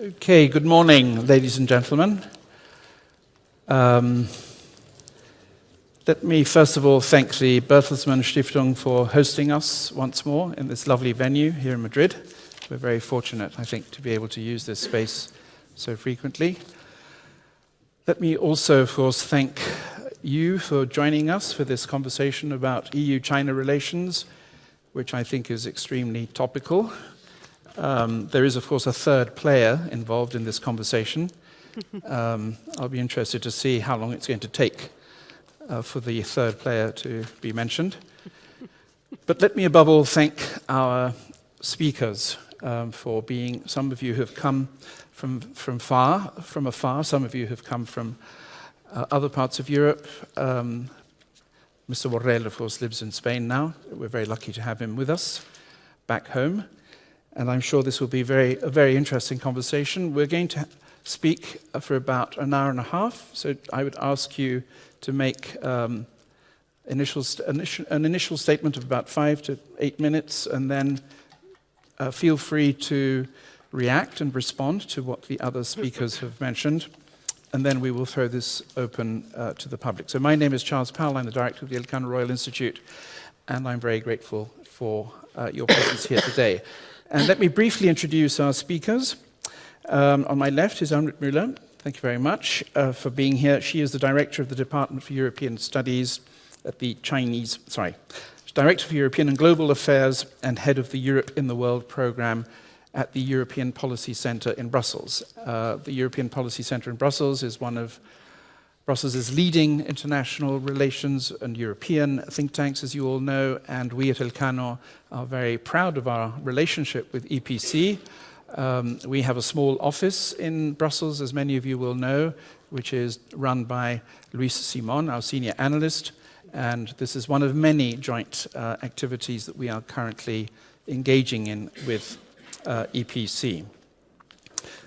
Okay, good morning, ladies and gentlemen. Let me first of all thank the Bertelsmann Stiftung for hosting us once more in this lovely venue here in Madrid. We're very fortunate, I think, to be able to use this space so frequently. Let me also, of course, thank you for joining us for this conversation about EU-China relations, which I think is extremely topical. There is, of course, a third player involved in this conversation. I'll be interested to see how long it's going to take for the third player to be mentioned. But let me above all thank our speakers for being, some of you have come from afar, some of you have come from other parts of Europe. Mr. Borrell, of course, lives in Spain now. We're very lucky to have him with us back home. And I'm sure this will be a very interesting conversation. We're going to speak for about an hour and a half, so I would ask you to make an initial statement of about 5 to 8 minutes, and then feel free to react and respond to what the other speakers have mentioned, and then we will throw this open to the public. So my name is Charles Powell. I'm the director of the Elcano Royal Institute, and I'm very grateful for your presence here today. And let me briefly introduce our speakers. On my left is Amrit Müller. Thank you very much for being here. She is the Director of the Department for European Studies at the Director for European and Global Affairs and Head of the Europe in the World program at the European Policy Center in Brussels. The European Policy Center in Brussels is one of Brussels' leading international relations and European think tanks, as you all know, and we at Elcano are very proud of our relationship with EPC. We have a small office in Brussels, as many of you will know, which is run by Luis Simon, our senior analyst, and this is one of many joint activities that we are currently engaging in with EPC.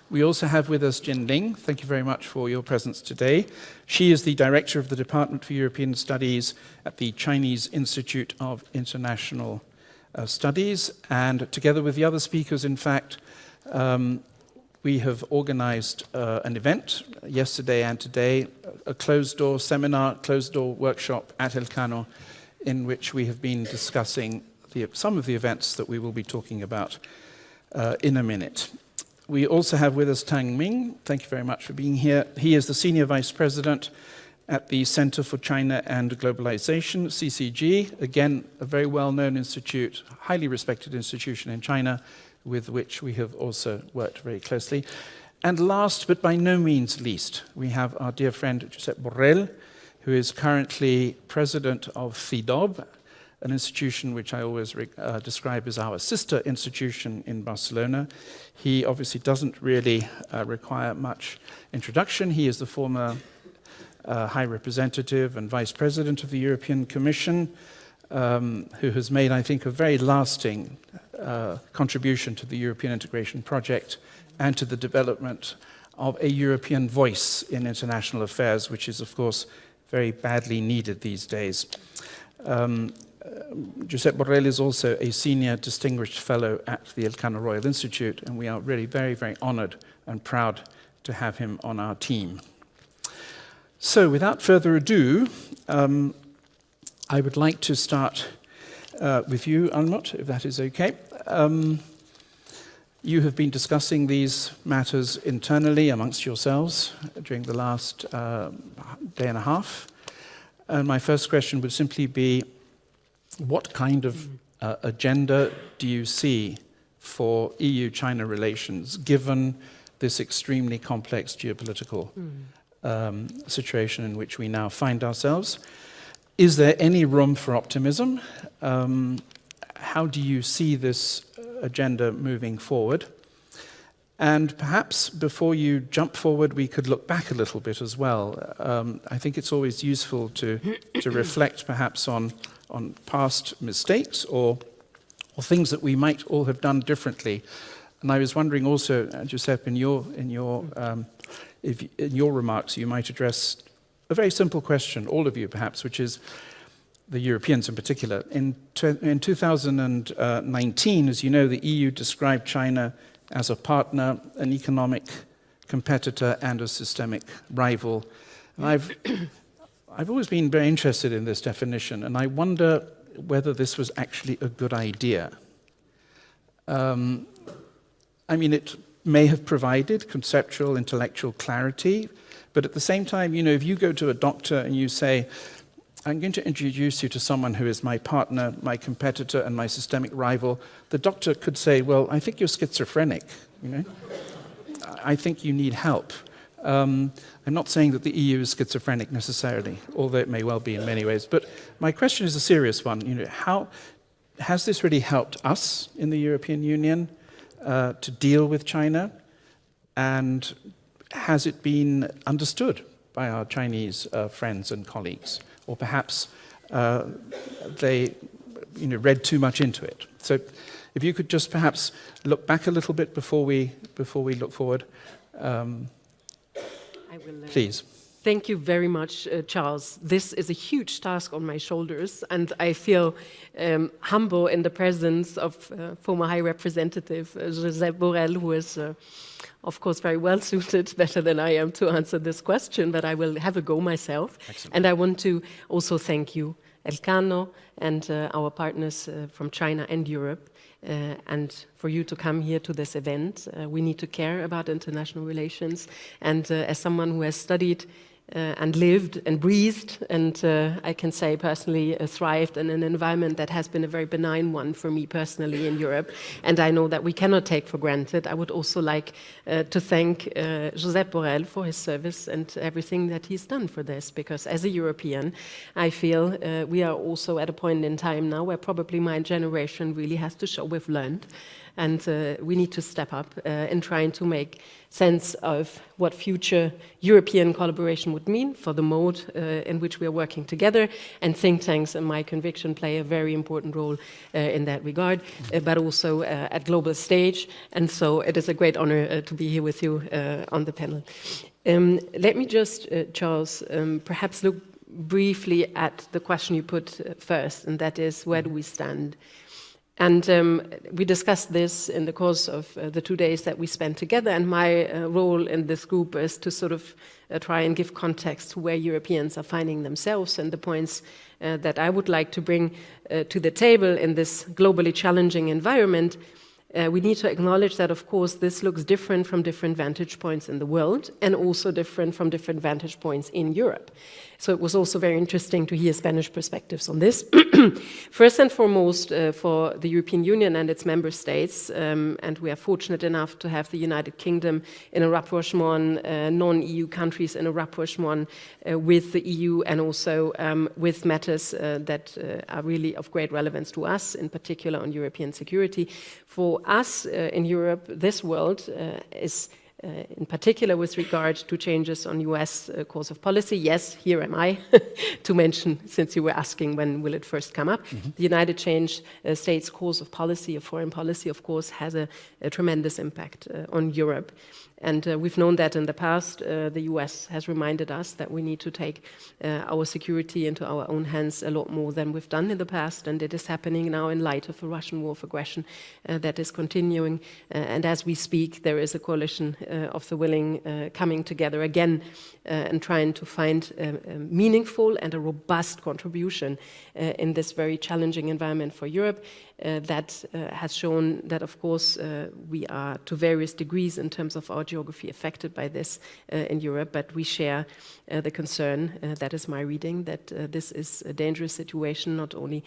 We also have with us Jin Ling. Thank you very much for your presence today. She is the Director of the Department for European Studies at the Chinese Institute of International Studies, and together with the other speakers, in fact, we have organized an event yesterday and today, a closed-door seminar, closed-door workshop at Elcano, in which we have been discussing some of the events that we will be talking about in a minute. We also have with us Tang Ming. Thank you very much for being here. He is the Senior Vice President at the Center for China and Globalization, CCG. Again, a very well-known institute, highly respected institution in China, with which we have also worked very closely. And last, but by no means least, we have our dear friend Josep Borrell, who is currently president of CIDOB, an institution which I always describe as our sister institution in Barcelona. He obviously doesn't really require much introduction. He is the former High Representative and Vice President of the European Commission, who has made, I think, a very lasting contribution to the European integration project and to the development of a European voice in international affairs, which is, of course, very badly needed these days. Josep Borrell is also a Senior Distinguished Fellow at the Elcano Royal Institute, and we are really very, very honored and proud to have him on our team. So, without further ado, I would like to start with you, Almut, if that is okay. You have been discussing these matters internally amongst yourselves during the last day and a half. And my first question would simply be, what kind of agenda do you see for EU-China relations, given this extremely complex geopolitical situation in which we now find ourselves? Is there any room for optimism? How do you see this agenda moving forward? And perhaps before you jump forward, we could look back a little bit as well. I think it's always useful to reflect perhaps on past mistakes or things that we might all have done differently. And I was wondering also, Giuseppe, in your remarks, you might address a very simple question, all of you perhaps, which is the Europeans in particular. In 2019, as you know, the EU described China as a partner, an economic competitor, and a systemic rival. And I've always been very interested in this definition, and I wonder whether this was actually a good idea. I mean, it may have provided conceptual, intellectual clarity, but at the same time, you know, if you go to a doctor and you say, I'm going to introduce you to someone who is my partner, my competitor, and my systemic rival, the doctor could say, well, I think you're schizophrenic, you know? I think you need help. I'm not saying that the EU is schizophrenic necessarily, although it may well be in many ways. But my question is a serious one. You know, how has this really helped us in the European Union to deal with China? And has it been understood by our Chinese friends and colleagues? Or perhaps they, you know, read too much into it. So if you could just perhaps look back a little bit before we look forward. I will, please. Thank you very much, Charles. This is a huge task on my shoulders, and I feel humble in the presence of former High Representative Josep Borrell, who is, of course, very well suited, better than I am, to answer this question, but I will have a go myself. Excellent. And I want to also thank you, Elcano, and our partners from China and Europe, and for you to come here to this event. We need to care about international relations, and as someone who has studied and lived and breathed, and I can say personally thrived in an environment that has been a very benign one for me personally in Europe, and I know that we cannot take for granted. I would also like to thank Josep Borrell for his service and everything that he's done for this, because as a European, I feel we are also at a point in time now where probably my generation really has to show we've learned. And we need to step up in trying to make sense of what future European collaboration would mean for the mode in which we are working together. And think tanks, in my conviction, play a very important role in that regard, but also at global stage. And so it is a great honor to be here with you on the panel. Let me just, Charles, perhaps look briefly at the question you put first, and that is, where do we stand? And we discussed this in the course of the 2 days that we spent together, and my role in this group is to sort of try and give context to where Europeans are finding themselves and the points that I would like to bring to the table in this globally challenging environment. We need to acknowledge that, of course, this looks different from different vantage points in the world, and also different from different vantage points in Europe. So it was also very interesting to hear Spanish perspectives on this. First and foremost, for the European Union and its member states, and we are fortunate enough to have the United Kingdom in a rapprochement, non-EU countries in a rapprochement with the EU, and also with matters that are really of great relevance to us, in particular on European security. For us in Europe, this world is in particular with regard to changes on US course of policy. Yes, here am I to mention, since you were asking when will it first come up. Mm-hmm. The United States course of policy, of foreign policy, of course, has a tremendous impact on Europe. And we've known that in the past. The US has reminded us that we need to take our security into our own hands a lot more than we've done in the past. And it is happening now in light of a Russian war of aggression that is continuing. And as we speak, there is a coalition of the willing coming together again and trying to find a meaningful and a robust contribution in this very challenging environment for Europe. That has shown that, of course, we are to various degrees in terms of our geography affected by this in Europe, but we share the concern, that is my reading, that this is a dangerous situation not only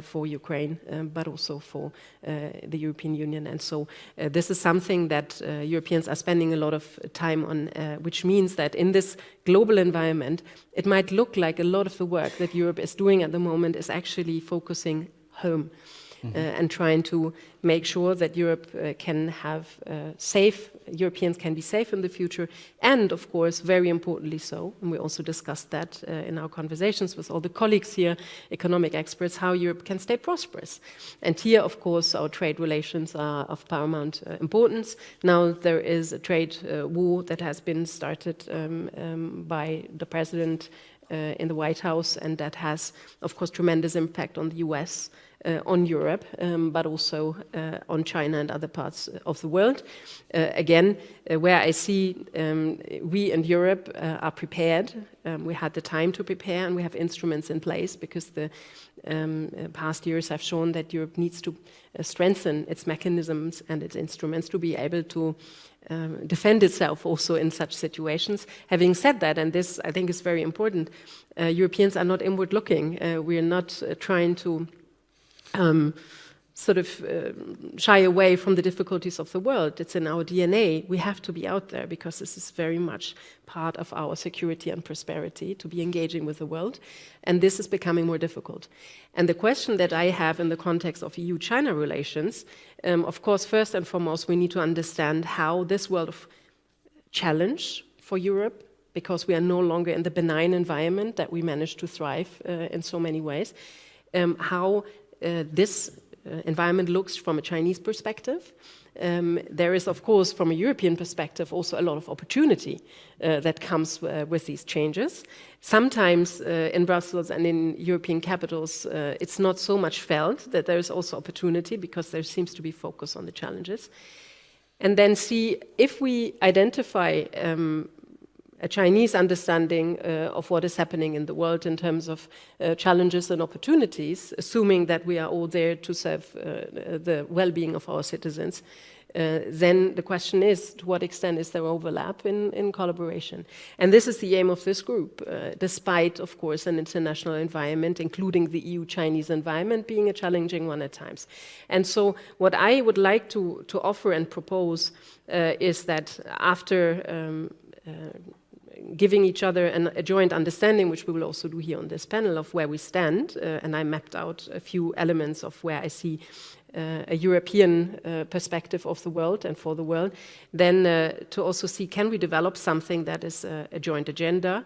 for Ukraine, but also for the European Union. And so this is something that Europeans are spending a lot of time on, which means that in this global environment, it might look like a lot of the work that Europe is doing at the moment is actually focusing home. And trying to make sure that Europe can have Europeans can be safe in the future, and of course, very importantly so, and we also discussed that in our conversations with all the colleagues here, economic experts, how Europe can stay prosperous. And here, of course, our trade relations are of paramount importance. Now there is a trade war that has been started by the president in the White House, and that has, of course, tremendous impact on the US on Europe, but also on China and other parts of the world. Again, where I see we in Europe are prepared, we had the time to prepare and we have instruments in place because the past years have shown that Europe needs to strengthen its mechanisms and its instruments to be able to defend itself also in such situations. Having said that, and this I think is very important, Europeans are not inward looking. We are not trying to shy away from the difficulties of the world. It's in our DNA. We have to be out there because this is very much part of our security and prosperity, to be engaging with the world. And this is becoming more difficult. And the question that I have in the context of EU-China relations, of course, first and foremost, we need to understand how this world of challenge for Europe, because we are no longer in the benign environment that we managed to thrive in so many ways, how this environment looks from a Chinese perspective. There is, of course, from a European perspective, also a lot of opportunity that comes with these changes. Sometimes in Brussels and in European capitals, it's not so much felt that there is also opportunity because there seems to be focus on the challenges. And then see if we identify a Chinese understanding of what is happening in the world in terms of challenges and opportunities, assuming that we are all there to serve the well-being of our citizens, then the question is, to what extent is there overlap in collaboration? And this is the aim of this group, despite, of course, an international environment, including the EU-Chinese environment, being a challenging one at times. And so what I would like to offer and propose is that after giving each other a joint understanding, which we will also do here on this panel, of where we stand, and I mapped out a few elements of where I see a European perspective of the world and for the world, then to also see, can we develop something that is a joint agenda,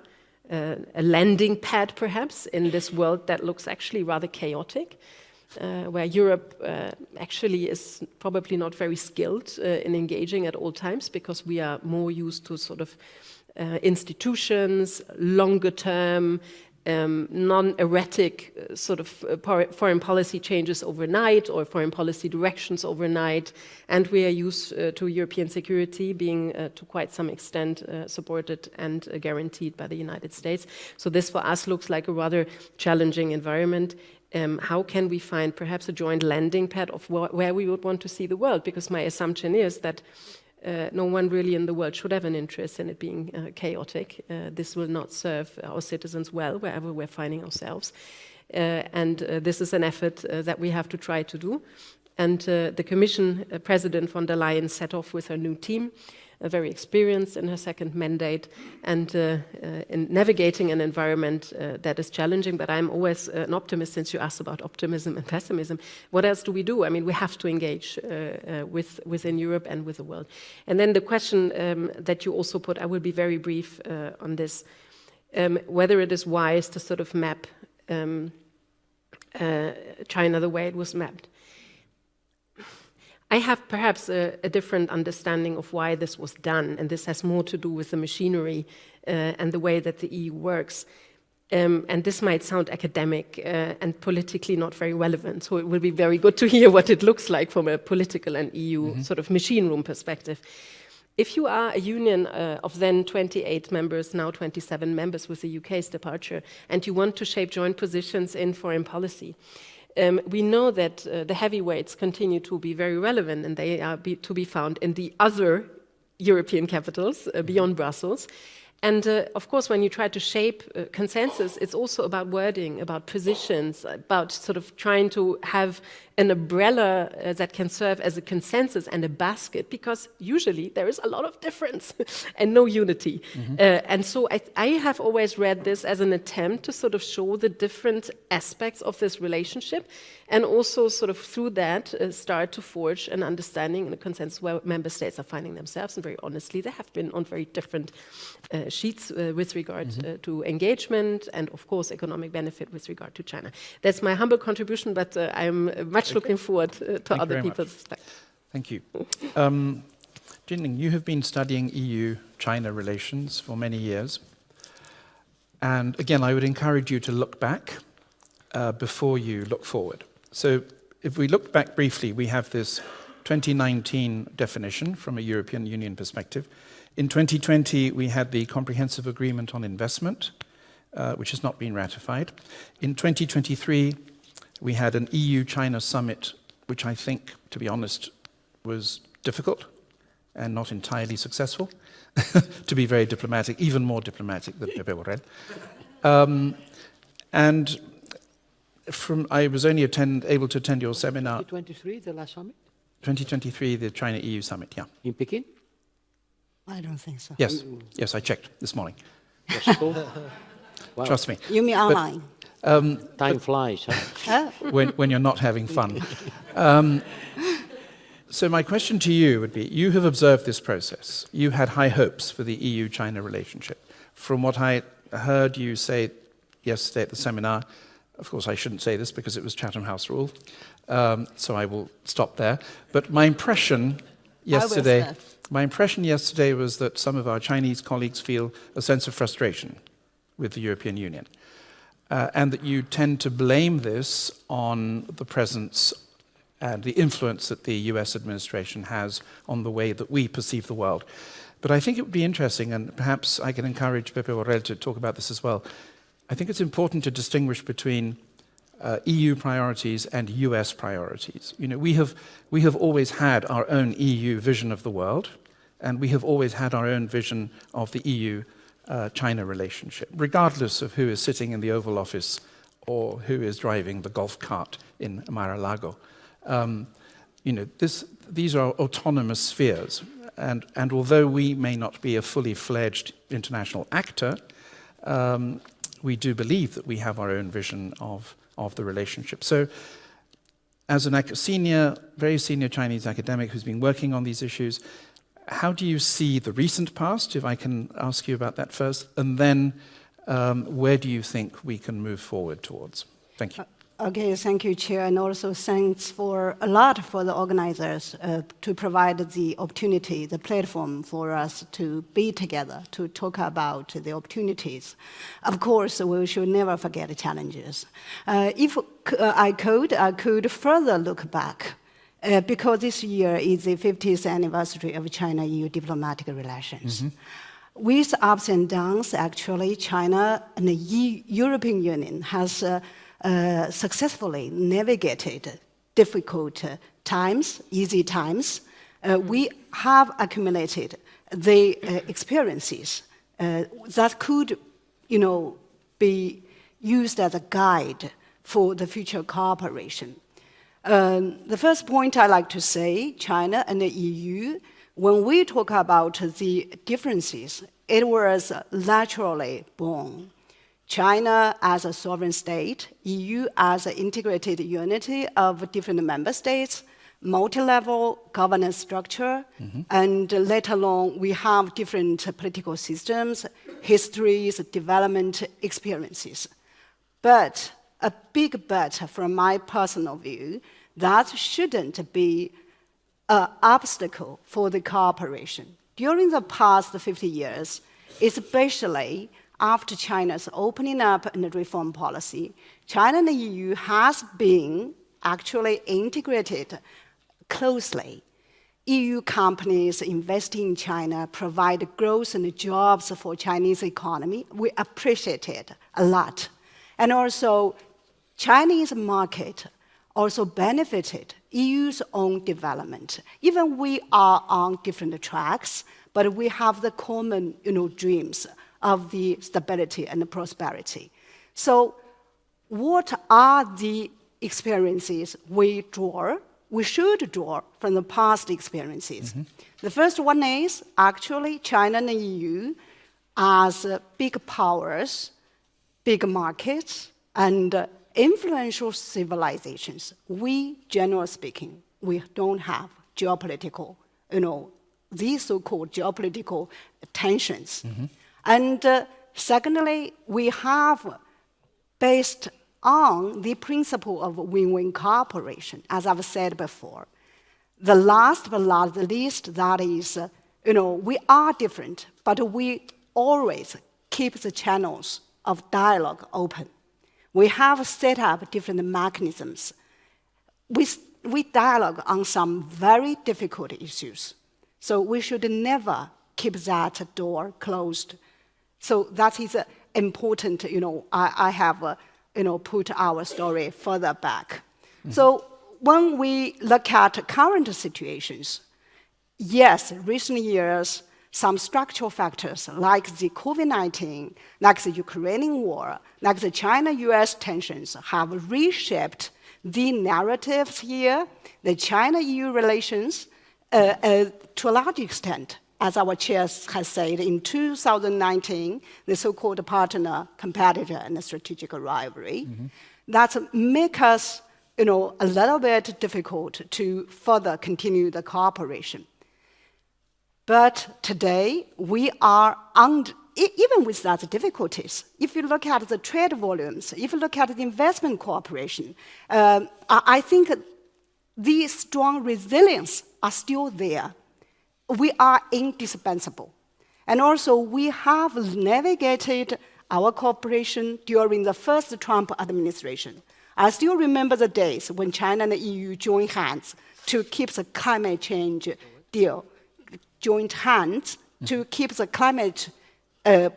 a landing pad perhaps in this world that looks actually rather chaotic, where Europe actually is probably not very skilled in engaging at all times because we are more used to sort of institutions, longer term, non-erratic sort of foreign policy changes overnight or foreign policy directions overnight. And we are used to European security being to quite some extent supported and guaranteed by the United States. So this for us looks like a rather challenging environment. How can we find perhaps a joint landing pad of where we would want to see the world? Because my assumption is that no one really in the world should have an interest in it being chaotic. This will not serve our citizens well wherever we're finding ourselves. And this is an effort that we have to try to do. And the Commission President von der Leyen set off with her new team, very experienced in her second mandate, and in navigating an environment that is challenging. But I'm always an optimist, since you asked about optimism and pessimism. What else do we do? I mean, we have to engage within Europe and with the world. And then the question that you also put, I will be very brief on this, whether it is wise to sort of map China the way it was mapped. I have perhaps a different understanding of why this was done, and this has more to do with the machinery and the way that the EU works. And this might sound academic and politically not very relevant, so it will be very good to hear what it looks like from a political and EU sort of machine room perspective. If you are a union of then 28 members, now 27 members with the UK's departure, and you want to shape joint positions in foreign policy, we know that the heavyweights continue to be very relevant, and they are to be found in the other European capitals beyond Brussels. And of course, when you try to shape consensus, it's also about wording, about positions, about sort of trying to have an umbrella that can serve as a consensus and a basket, because usually there is a lot of difference and no unity. And so I have always read this as an attempt to sort of show the different aspects of this relationship, and also sort of through that start to forge an understanding and a consensus where member states are finding themselves. And very honestly, they have been on very different sheets with regard to engagement and, of course, economic benefit with regard to China. That's my humble contribution, but I'm much looking forward to other people's perspectives. Thank you. Jinling, you have been studying EU-China relations for many years. And again, I would encourage you to look back before you look forward. So if we look back briefly, we have this 2019 definition from a European Union perspective. In 2020, we had the Comprehensive Agreement on Investment, which has not been ratified. In 2023, we had an EU-China summit, which I think, to be honest, was difficult and not entirely successful, to be very diplomatic, even more diplomatic than Pepe Borrell. And I was only able to attend your seminar. 2023, the last summit? 2023, the China-EU summit, yeah. In Peking? I don't think so. Yes, yes, I checked this morning. Wow. Trust me. You mean online? Time flies, huh? When you're not having fun. So my question to you would be, you have observed this process. You had high hopes for the EU-China relationship. From what I heard you say yesterday at the seminar, of course I shouldn't say this because it was Chatham House rule, so I will stop there. But my impression yesterday was that some of our Chinese colleagues feel a sense of frustration with the European Union. And that you tend to blame this on the presence and the influence that the US administration has on the way that we perceive the world. But I think it would be interesting, and perhaps I can encourage Pepe Borrell to talk about this as well. I think it's important to distinguish between EU priorities and US priorities. You know, we have always had our own EU vision of the world, and we have always had our own vision of the EU-China relationship, regardless of who is sitting in the Oval Office or who is driving the golf cart in Mar-a-Lago. You know, these are autonomous spheres, and although we may not be a fully fledged international actor, we do believe that we have our own vision of the relationship. So, as a very senior Chinese academic who's been working on these issues, how do you see the recent past, if I can ask you about that first, and then where do you think we can move forward towards? Thank you. Okay, thank you, Chair, and also thanks for a lot for the organizers to provide the opportunity, the platform for us to be together, to talk about the opportunities. Of course, we should never forget the challenges. If I could further look back, because this year is the 50th anniversary of China-EU diplomatic relations. Mm-hmm. With ups and downs, actually, China and the European Union has successfully navigated difficult times, easy times. We have accumulated the experiences that could, be used as a guide for the future cooperation. The first point I like to say, China and the EU, when we talk about the differences, it was naturally born. China as a sovereign state, EU as an integrated unity of different member states, multilateral governance structure, mm-hmm. and let alone we have different political systems, histories, development experiences. But a big but from my personal view, that shouldn't be an obstacle for the cooperation. During the past 50 years, especially after China's opening up and reform policy, China and the EU has been actually integrated closely. EU companies investing in China provide growth and jobs for Chinese economy. We appreciate it a lot. And also, Chinese market also benefited EU's own development. Even we are on different tracks, but we have the common, dreams of the stability and the prosperity. So what are the experiences we should draw from the past experiences? Mm-hmm. The first one is actually China and the EU as big powers, big markets, and influential civilizations. We, generally speaking, we don't have geopolitical, these so-called geopolitical tensions. Mm-hmm. And secondly, we have, based on the principle of win-win cooperation, as I've said before. The last but not the least, that is, we are different, but we always keep the channels of dialogue open. We have set up different mechanisms we dialogue on some very difficult issues. So we should never keep that door closed. So that is important, I have, put our story further back. Mm-hmm. So when we look at current situations, yes, recent years, some structural factors like the COVID-19, like the Ukrainian war, like the China-US tensions have reshaped the narratives here, the China-EU relations, to a large extent. As our chair has said, in 2019, the so-called partner, competitor, and strategic rivalry, that make us, a little bit difficult to further continue the cooperation. But today, we are even with that difficulties, if you look at the trade volumes, if you look at the investment cooperation, I think the strong resilience are still there. We are indispensable. And also, we have navigated our cooperation during the first Trump administration. I still remember the days when China and the EU joined hands to keep the climate change deal, joined hands to keep the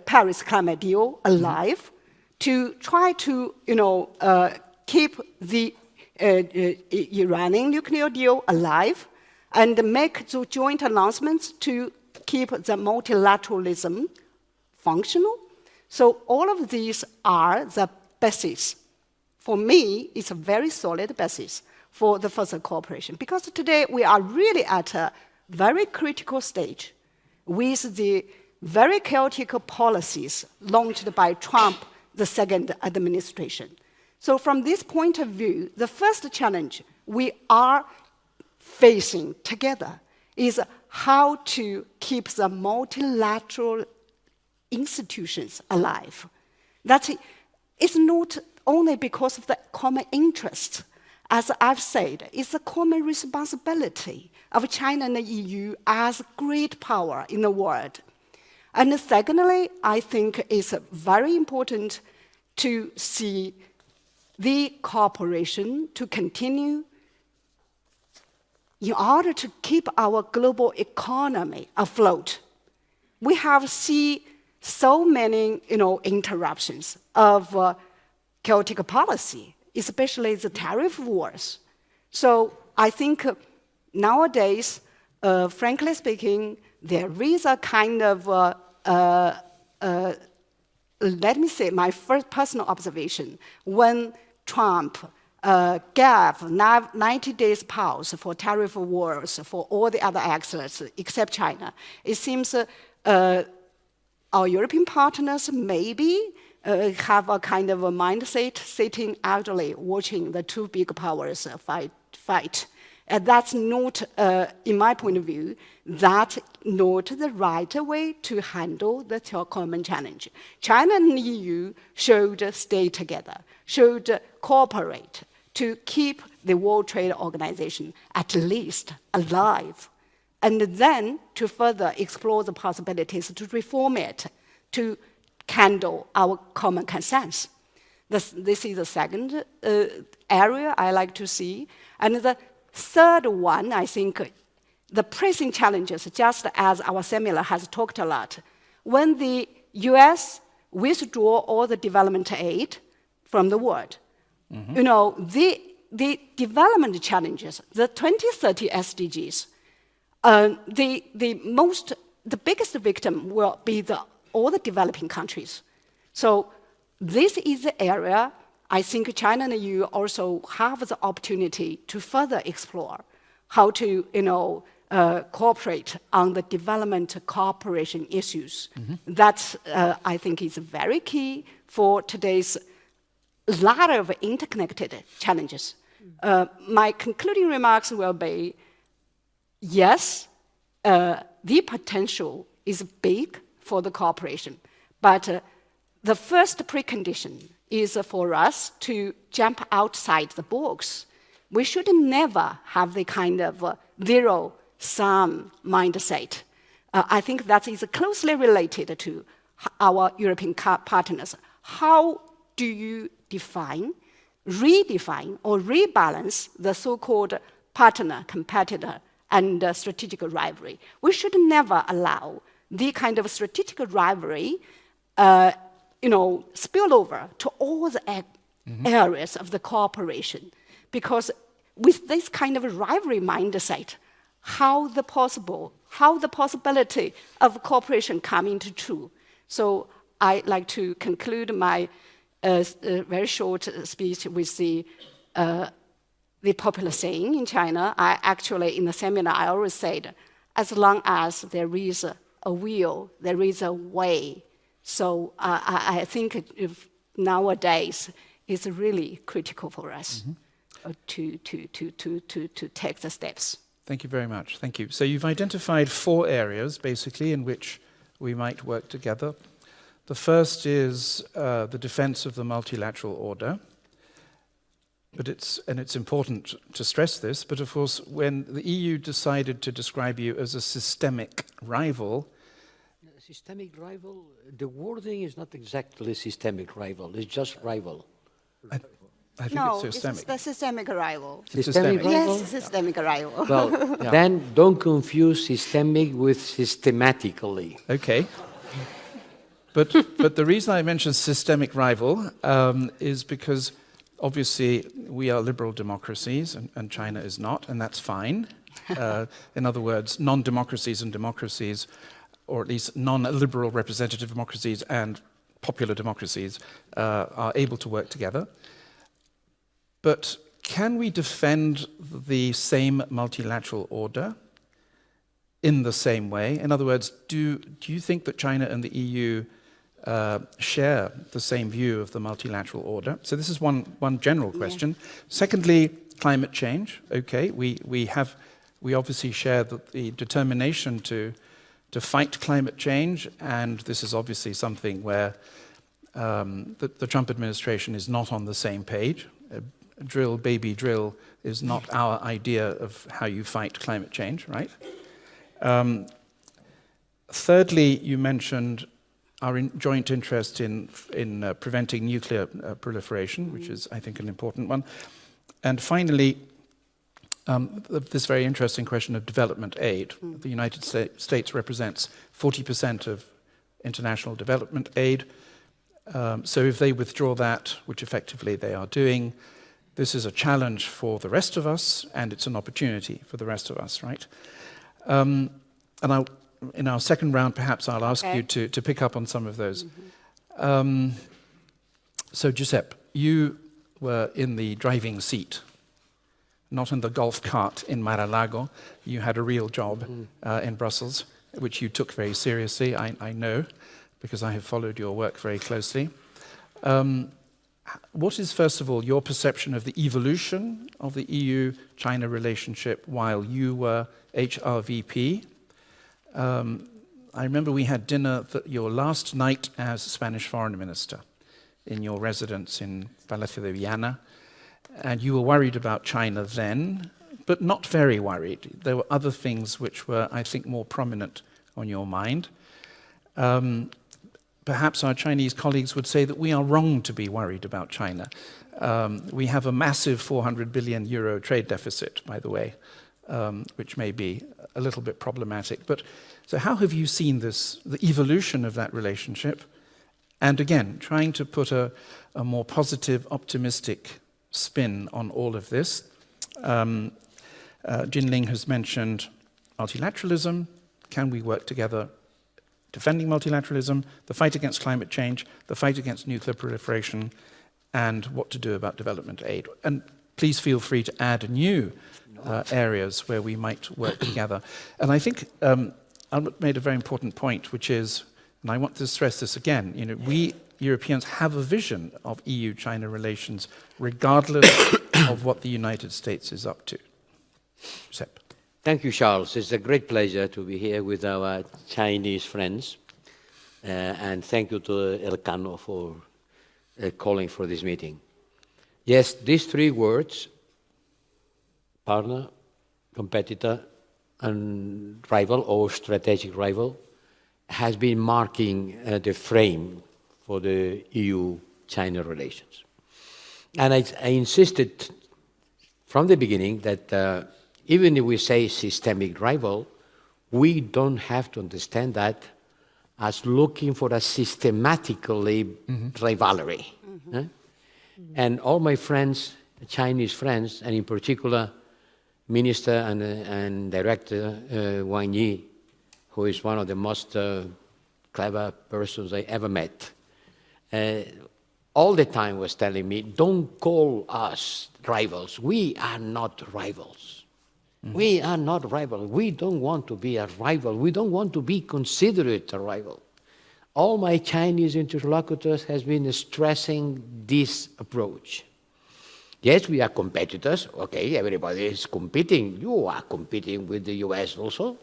Paris climate deal alive, to try to, keep the Iranian nuclear deal alive, and make the joint announcements to keep the multilateralism functional. So all of these are the basis. For me, it's a very solid basis for the further cooperation. Because today we are really at a very critical stage with the very chaotic policies launched by Trump, the second administration. So from this point of view, the first challenge we are facing together is how to keep the multilateral institutions alive. That is not only because of the common interest. As I've said, it's a common responsibility of China and the EU as a great power in the world. And secondly, I think it's very important to see the cooperation to continue in order to keep our global economy afloat. We have seen so many, interruptions of chaotic policy, especially the tariff wars. So I think nowadays, frankly speaking, there is a kind of, let me say, my first personal observation, when Trump gave 90 days pause for tariff wars for all the other actors except China, it seems our European partners maybe have a kind of a mindset sitting idly watching the two big powers fight. And that's not, in my point of view, that's not the right way to handle the common challenge. China and the EU should stay together, should cooperate to keep the World Trade Organization at least alive, and then to further explore the possibilities to reform it, to handle our common concerns. This is the second area I like to see. And the third one, I think, the pressing challenges, just as our seminar has talked a lot. When the US withdraw all the development aid from the world, the development challenges, the 2030 SDGs, the biggest victim will be all the developing countries. So this is the area I think China and the EU also have the opportunity to further explore how to, cooperate on the development cooperation issues. That, I think, is very key for today's lot of interconnected challenges. My concluding remarks will be, yes, the potential is big for the cooperation, but the first precondition is for us to jump outside the box. We should never have the kind of zero-sum mindset. I think that is closely related to our European partners. How do you define redefine or rebalance the so-called partner, competitor, and strategic rivalry. We should never allow the kind of strategic rivalry spill over to all the areas of the cooperation. Because with this kind of rivalry mindset, how the possibility of cooperation come into true. So I'd like to conclude my very short speech with the popular saying in China. I actually, in the seminar, I always said, as long as there is a will, there is a way. So I think if nowadays it's really critical for us to take the steps. Thank you very much. Thank you. So you've identified 4 areas, basically, in which we might work together. The first is the defense of the multilateral order. But it's important to stress this, but of course, when the EU decided to describe you as a systemic rival... Systemic rival, the wording is not exactly systemic rival, it's just rival. I think No, it's systemic. it's the systemic rival. Systemic rival? Yes, systemic rival. Well, then don't confuse systemic with systematically. Okay. But the reason I mentioned systemic rival is because obviously we are liberal democracies and China is not, and that's fine. In other words, non-democracies and democracies, or at least non-liberal representative democracies and popular democracies are able to work together. But can we defend the same multilateral order in the same way? In other words, do you think that China and the EU share the same view of the multilateral order? So this is one general question. Yeah. Secondly, climate change. Okay, we obviously share the determination to fight climate change, and this is obviously something where the Trump administration is not on the same page. Drill, baby, drill is not our idea of how you fight climate change, right? Thirdly, you mentioned our joint interest in preventing nuclear proliferation, which is, I think, an important one. And finally, this very interesting question of development aid. The United States represents 40% of international development aid. So if they withdraw that, which effectively they are doing, this is a challenge for the rest of us, and it's an opportunity for the rest of us, right? And in our second round, perhaps I'll ask you to pick up on some of those. So Giuseppe, you were in the driving seat, not in the golf cart in Mar-a-Lago. You had a real job in Brussels, which you took very seriously, I know, because I have followed your work very closely. What is, first of all, your perception of the evolution of the EU-China relationship while you were HRVP? I remember we had dinner your last night as Spanish foreign minister in your residence in Palacio de Viana, and you were worried about China then, but not very worried. There were other things which were, I think, more prominent on your mind. Perhaps our Chinese colleagues would say that we are wrong to be worried about China. We have a massive 400 billion euro trade deficit, by the way, which may be a little bit problematic. But so how have you seen this, the evolution of that relationship? And again, trying to put a more positive, optimistic spin on all of this. Jinling has mentioned multilateralism. Can we work together defending multilateralism, the fight against climate change, the fight against nuclear proliferation, and what to do about development aid? And please feel free to add new areas where we might work together. And I think Albert made a very important point, which is, and I want to stress this again, we Europeans have a vision of EU-China relations regardless of what the United States is up to. Sepp. Thank you, Charles. It's a great pleasure to be here with our Chinese friends. And thank you to Elcano for calling for this meeting. Yes, these 3 words, partner, competitor, and rival or strategic rival, has been marking the frame for the EU-China relations. And I insisted from the beginning that even if we say systemic rival, we don't have to understand that as looking for a systematically rivalry. And all my friends, Chinese friends, and in particular, Minister and Director Wang Yi, who is one of the most clever persons I ever met, all the time was telling me, don't call us rivals. We are not rivals. We are not rivals. We don't want to be a rival. We don't want to be considered a rival. All my Chinese interlocutors has been stressing this approach. Yes, we are competitors. Okay, everybody is competing. You are competing with the US also.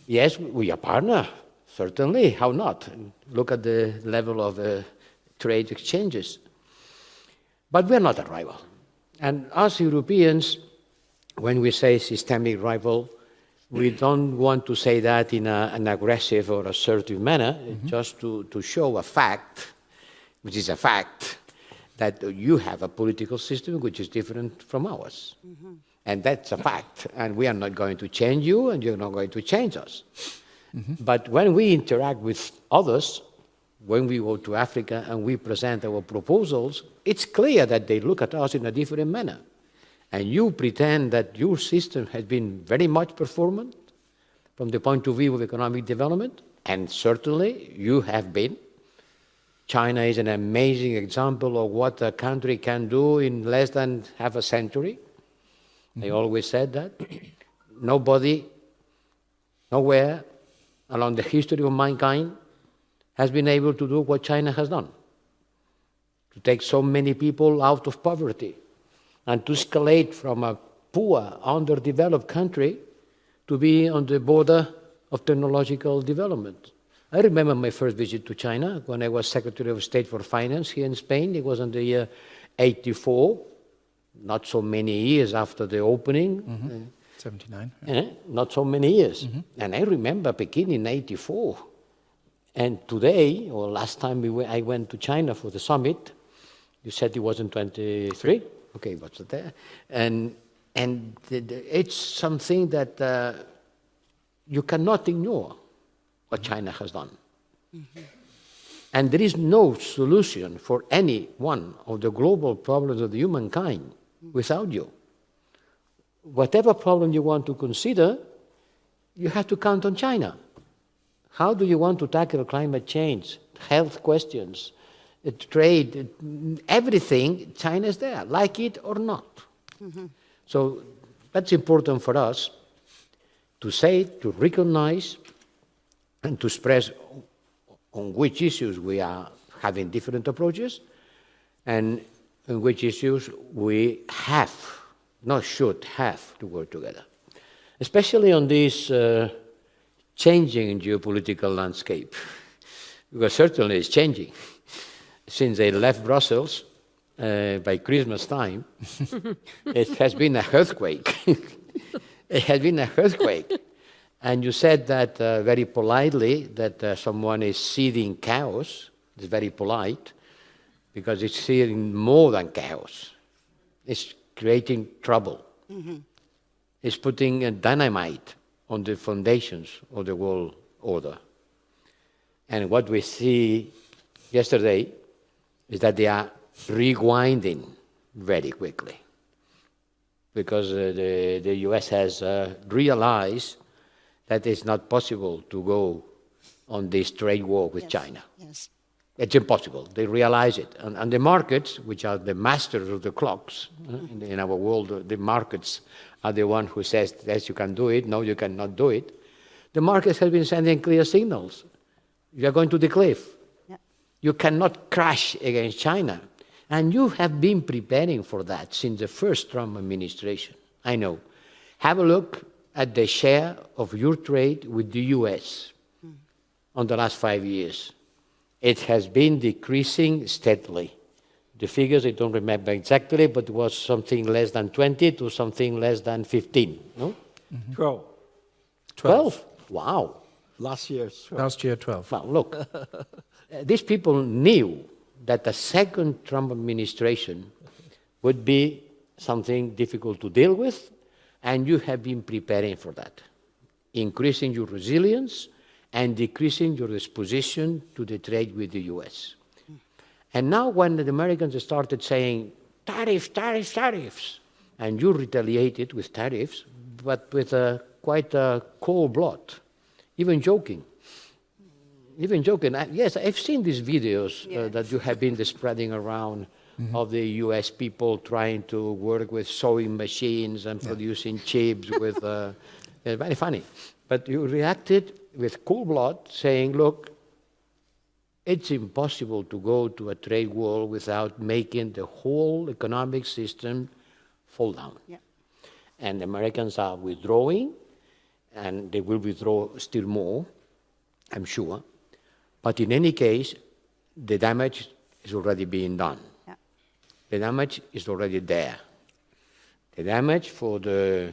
Yes, we are partners, certainly. How not? Look at the level of trade exchanges. But we're not a rival. And us Europeans, when we say systemic rival, we don't want to say that in an aggressive or assertive manner, just to show a fact, which is a fact, that you have a political system which is different from ours. And that's a fact. And we are not going to change you, and you're not going to change us. But when we interact with others, when we go to Africa and we present our proposals, it's clear that they look at us in a different manner. And you pretend that your system has been very much performant from the point of view of economic development, and certainly you have been. China is an amazing example of what a country can do in less than half a century. I always said that. Nobody, nowhere along the history of mankind has been able to do what China has done. To take so many people out of poverty and to escalate from a poor, underdeveloped country to be on the border of technological development. I remember my first visit to China when I was Secretary of State for Finance here in Spain. It was in the year 84, not so many years after the opening. 79. Not so many years. And I remember Peking in 84. And today, or last time I went to China for the summit, you said it was in 23? Okay, what's there? And it's something that you cannot ignore what China has done. And there is no solution for any one of the global problems of humankind without you. Whatever problem you want to consider, you have to count on China. How do you want to tackle climate change, health questions, trade, everything? China is there, like it or not. So that's important for us to say, to recognize, and to express on which issues we are having different approaches, and on which issues we have, not should have, to work together. Especially on this changing geopolitical landscape, because certainly it's changing. Since I left Brussels, by Christmas time, it has been an earthquake. It has been an earthquake. And you said that very politely, that someone is seeding chaos. It's very polite, because it's seeding more than chaos. It's creating trouble. It's putting dynamite on the foundations of the world order. And what we see yesterday is that they are rewinding very quickly, because the US has realized that it's not possible to go on this trade war with China. It's impossible. They realize it. And the markets, which are the masters of the clocks in our world, the markets are the one who says, yes, you can do it, no, you cannot do it. The markets have been sending clear signals. You are going to the cliff. You cannot crash against China. And you have been preparing for that since the first Trump administration. I know. Have a look at the share of your trade with the US on the last 5 years. It has been decreasing steadily. The figures I don't remember exactly, but it was something less than 20 to something less than 15, no? 12. 12? Wow. Last year, 12. Last year, 12. Well, look, these people knew that the second Trump administration would be something difficult to deal with, and you have been preparing for that, increasing your resilience and decreasing your exposition to the trade with the US. And now when the Americans started saying, tariffs, tariffs, tariffs, and you retaliated with tariffs, but with quite a cold blood, even joking. Yes, I've seen these videos that you have been spreading around of the US people trying to work with sewing machines and producing chips with, very funny. But you reacted with cool blood saying, look, it's impossible to go to a trade war without making the whole economic system fall down. Yeah. And the Americans are withdrawing, and they will withdraw still more, I'm sure. But in any case, the damage is already being done. Yeah. The damage is already there. The damage for the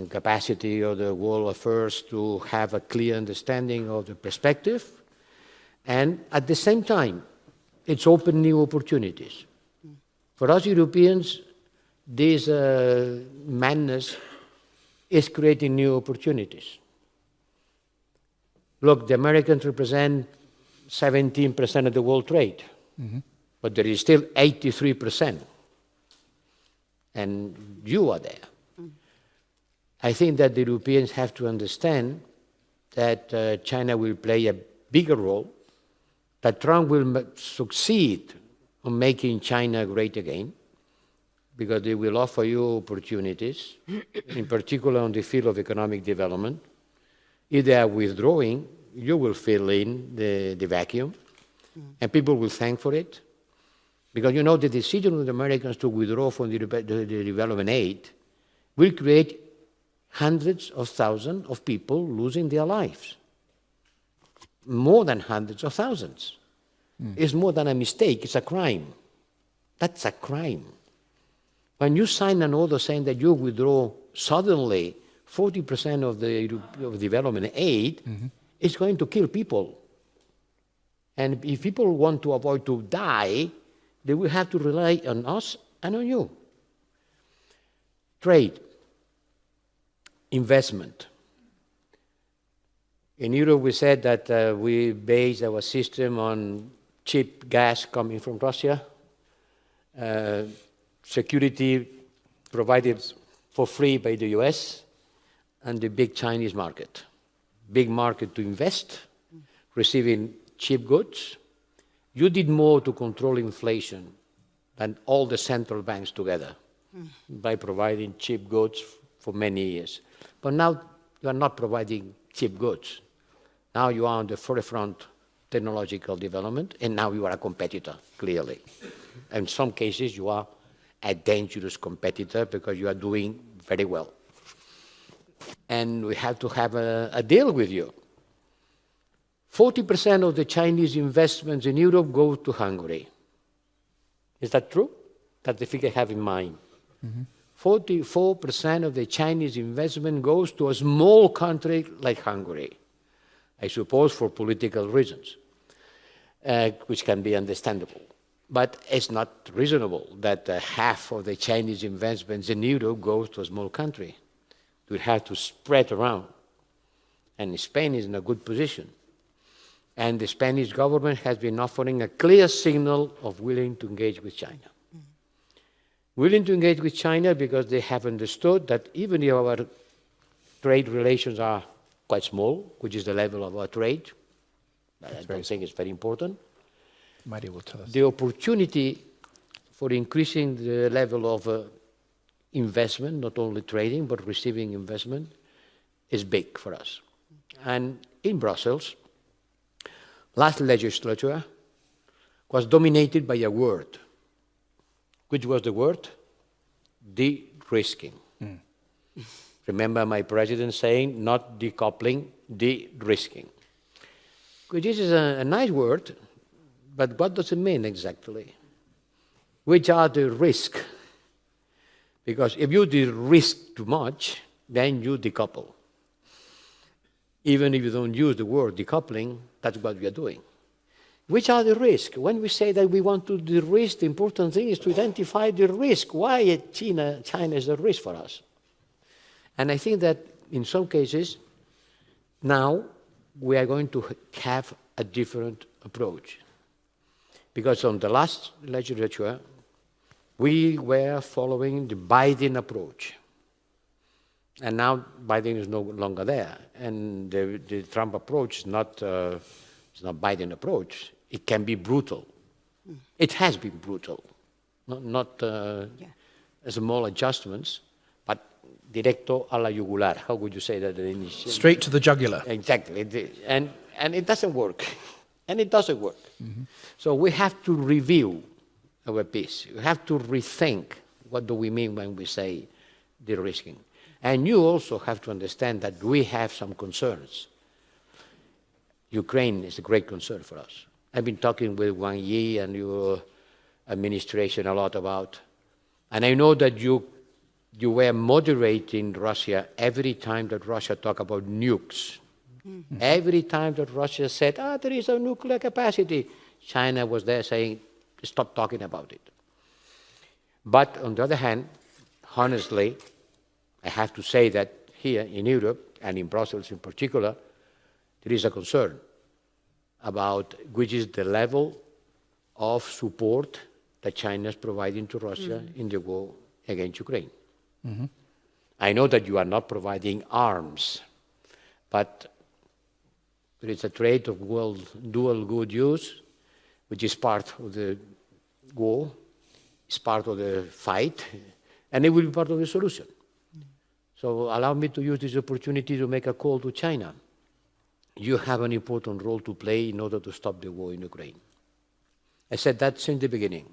capacity of the world affairs to have a clear understanding of the perspective, and at the same time, it's opened new opportunities. For us Europeans, this madness is creating new opportunities. Look, the Americans represent 17% of the world trade, but there is still 83%, and you are there. I think that the Europeans have to understand that China will play a bigger role, that Trump will succeed on making China great again, because they will offer you opportunities, in particular on the field of economic development. If they are withdrawing, you will fill in the vacuum, and people will thank for it. Because you know the decision of the Americans to withdraw from the development aid will create hundreds of thousands of people losing their lives. More than hundreds of thousands. It's more than a mistake, it's a crime. That's a crime. When you sign an order saying that you withdraw suddenly 40% of the development aid, it's going to kill people. And if people want to avoid to die, they will have to rely on us and on you. Trade. Investment. In Europe, we said that we base our system on cheap gas coming from Russia, security provided for free by the US, and the big Chinese market. Big market to invest, receiving cheap goods. You did more to control inflation than all the central banks together by providing cheap goods for many years. But now you are not providing cheap goods. Now you are on the forefront technological development, and now you are a competitor, clearly. In some cases, you are a dangerous competitor because you are doing very well. And we have to have a deal with you. 40% of the Chinese investments in Europe go to Hungary. Is that true? That's the figure I have in mind. 44% of the Chinese investment goes to a small country like Hungary. I suppose for political reasons, which can be understandable. But it's not reasonable that half of the Chinese investments in Europe goes to a small country. We have to spread around. And Spain is in a good position. And the Spanish government has been offering a clear signal of willing to engage with China. Willing to engage with China because they have understood that even if our trade relations are quite small, which is the level of our trade, I don't think it's very important. Maria will tell us. The opportunity for increasing the level of investment, not only trading, but receiving investment, is big for us. And in Brussels, last legislature was dominated by a word. Which was the word? De-risking. Remember my president saying, not decoupling, de-risking. Which is a nice word, but what does it mean exactly? Which are the risks? Because if you de-risk too much, then you decouple. Even if you don't use the word decoupling, that's what we are doing. which are the risks? When we say that we want to de-risk, the important thing is to identify the risk. Why China is a risk for us? And I think that in some cases, now we are going to have a different approach. Because on the last legislature, we were following the Biden approach. And now Biden is no longer there. And the Trump approach is not Biden approach. It can be brutal. It has been brutal. Not small adjustments, but directo a la yugular. How would you say that in English? Straight to the jugular. Exactly. And it doesn't work. And it doesn't work. So we have to review our piece. We have to rethink what do we mean when we say de-risking. And you also have to understand that we have some concerns. Ukraine is a great concern for us. I've been talking with Wang Yi and your administration a lot about, and I know that you were moderating Russia every time that Russia talked about nukes. Every time that Russia said, there is a nuclear capacity, China was there saying, stop talking about it. But on the other hand, honestly, I have to say that here in Europe, and in Brussels in particular, there is a concern about which is the level of support that China is providing to Russia in the war against Ukraine. I know that you are not providing arms, but there is a trait of dual good use, which is part of the war, is part of the fight, and it will be part of the solution. So allow me to use this opportunity to make a call to China. You have an important role to play in order to stop the war in Ukraine. I said that since the beginning.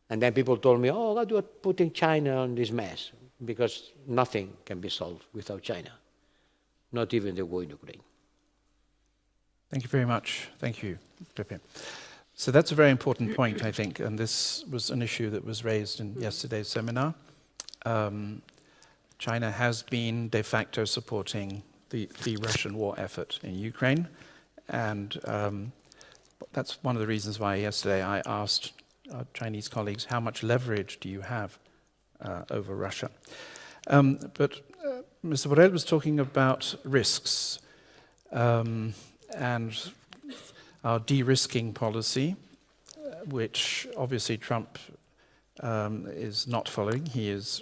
And then people told me, why do you putting China on this mess? Because nothing can be solved without China, not even the war in Ukraine. Thank you very much. Thank you, Pepe. So that's a very important point, I think, and this was an issue that was raised in yesterday's seminar. China has been de facto supporting the Russian war effort in Ukraine, and that's one of the reasons why yesterday I asked our Chinese colleagues, how much leverage do you have over Russia? But Mr. Borrell was talking about risks and our de-risking policy, which obviously Trump is not following. He is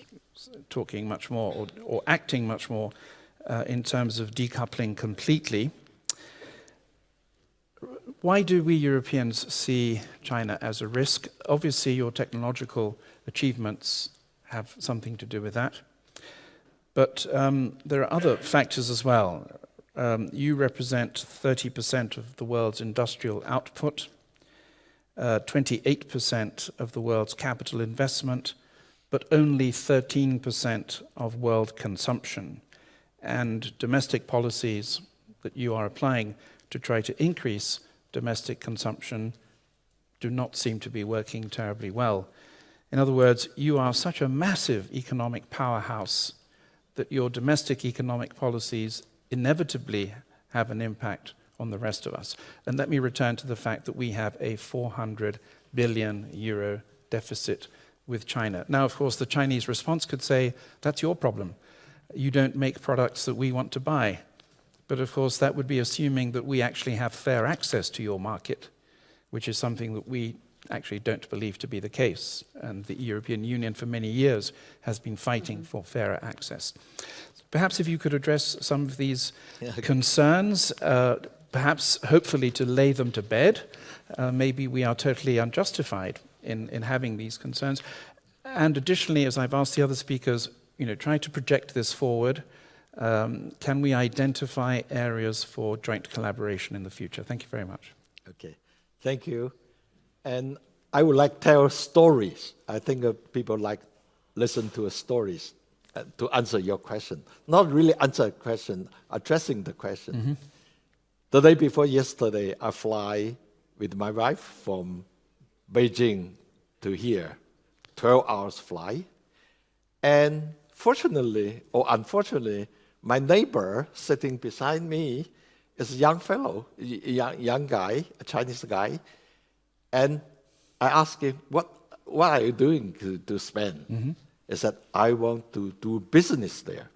talking much more or acting much more in terms of decoupling completely. Why do we Europeans see China as a risk? Obviously, your technological achievements have something to do with that. But there are other factors as well. You represent 30% of the world's industrial output, 28% of the world's capital investment, but only 13% of world consumption. And domestic policies that you are applying to try to increase domestic consumption do not seem to be working terribly well. In other words, you are such a massive economic powerhouse that your domestic economic policies inevitably have an impact on the rest of us. And let me return to the fact that we have a 400 billion euro deficit with China. Now, of course, the Chinese response could say, that's your problem. You don't make products that we want to buy. But of course, that would be assuming that we actually have fair access to your market, which is something that we actually don't believe to be the case. And the European Union for many years has been fighting for fairer access. Perhaps if you could address some of these concerns, perhaps hopefully to lay them to bed. Maybe we are totally unjustified in having these concerns. And additionally, as I've asked the other speakers, try to project this forward. Can we identify areas for joint collaboration in the future? Thank you very much. Okay, thank you. And I would like to tell stories. I think people like listen to stories to answer your question. Not really answer a question, addressing the question. Mm-hmm. The day before yesterday, I fly with my wife from Beijing to here, 12 hours flight. And fortunately or unfortunately, my neighbor sitting beside me is a young fellow, young guy, a Chinese guy, and I asked him, what are you doing to spend? He said, I want to do business there.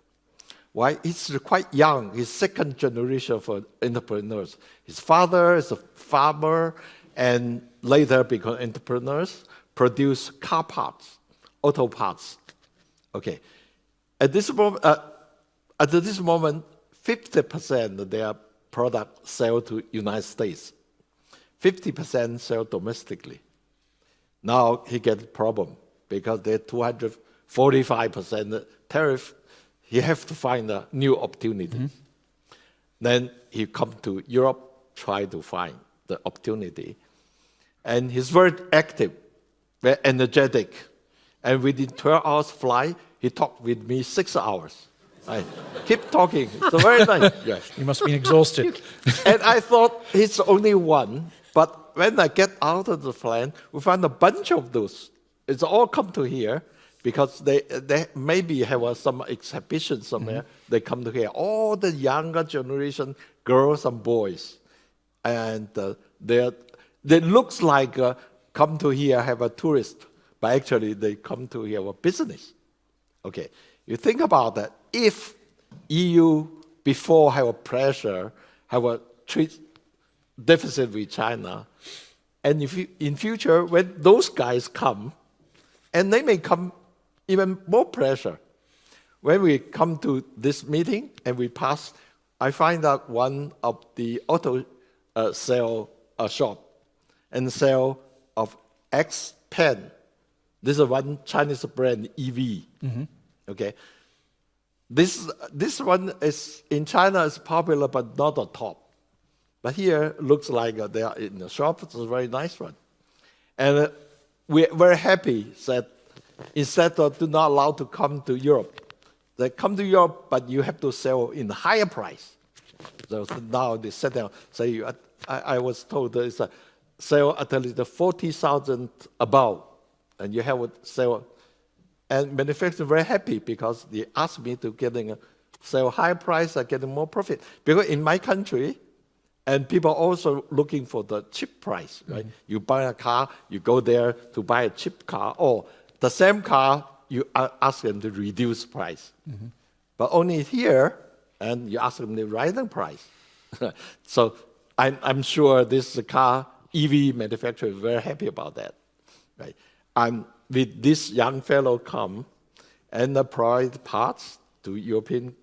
Why? He's quite young. He's second generation for entrepreneurs. His father is a farmer and later become entrepreneurs, produce car parts, auto parts. Okay. At this moment, 50% of their product sell to United States. 50% sell domestically. Now he gets a problem because they're 245% tariff. He have to find a new opportunity. Then he come to Europe, try to find the opportunity. And he's very active, very energetic. And within 12 hours flight, he talked with me 6 hours. I keep talking. It's very nice. Yes. You must have been exhausted. And I thought he's the only one. But when I get out of the plane, we find a bunch of those. It's all come to here because they maybe have some exhibition somewhere. They come to here. All the younger generation, girls and boys. And they looks like come to here have a tourist, but actually they come to here for business. Okay, you think about that. If EU before have a pressure, have a trade deficit with China, and if in future when those guys come, and they may come even more pressure. When we come to this meeting and we pass, I find out one of the auto sale shop and sale of X pen. This is one Chinese brand, EV. Okay, this one is in China is popular but not the top. But here looks like they are in the shop. It's a very nice one, and we're very happy that instead of do not allow to come to Europe, they come to Europe, but you have to sell in a higher price. So now they sit down, say, I was told it's a sell at least 40,000 above, and you have to sell. And manufacturers are very happy because they ask me to sell high price and getting more profit. Because in my country, and people are also looking for the cheap price, right? You buy a car, you go there to buy a cheap car, or the same car, you ask them to reduce price. But only here, and you ask them the rising price. So I'm sure this car EV manufacturer is very happy about that, right? And with this young fellow come and provide parts to European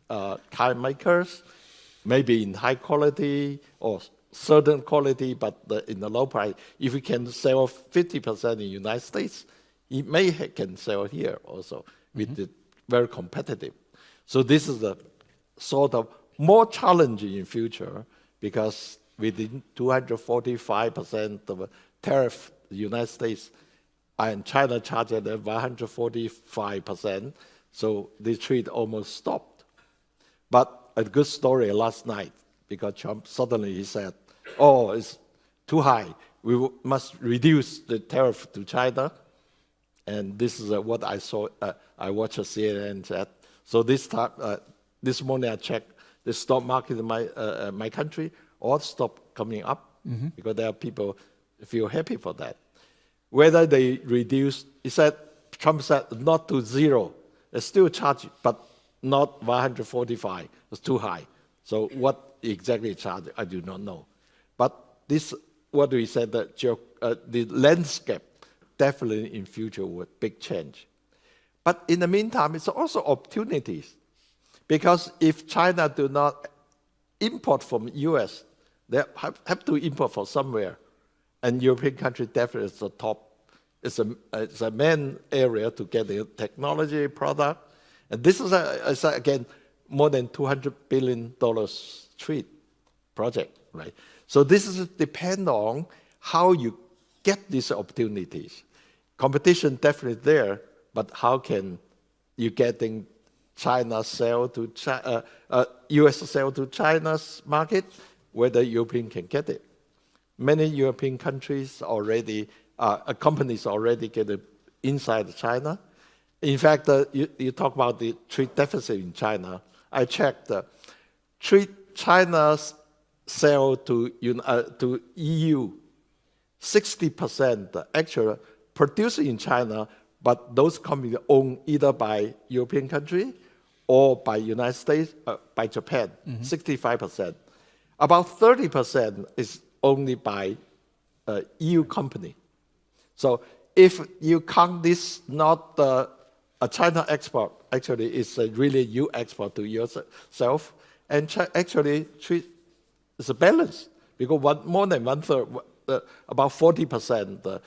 car makers, maybe in high quality or certain quality, but in the low price. If we can sell 50% in the United States, it may can sell here also with the very competitive. So this is a sort of more challenging in future because within 245% of tariff, the United States and China charged at 145%, so the trade almost stopped. But a good story last night, because Trump suddenly he said, oh, it's too high. We must reduce the tariff to China. And this is what I saw. I watched CNN said. So this morning I checked the stock market in my country, all stopped coming up because there are people feel happy for that. Whether they reduce, Trump said not to zero. They still charge, but not 145. It's too high. So what exactly charge, I do not know. But this, what we said, that the landscape definitely in future would big change. But in the meantime, it's also opportunities. Because if China do not import from US, they have to import from somewhere. And European country definitely is the top. It's a main area to get the technology product. And this is, again, more than $200 billion trade project, right? So this is depend on how you get these opportunities. Competition definitely there, but how can you getting China sell to US sell to China's market, whether European can get it? Many European countries already, companies already get it inside China. In fact, you talk about the trade deficit in China. I checked, China's sell to EU, 60% actually produced in China, but those companies owned either by European country or by United States, by Japan, 65%. About 30% is only by EU company. So if you count this not a China export, actually it's really you export to yourself, and actually it's a balance, because more than one third, about 40%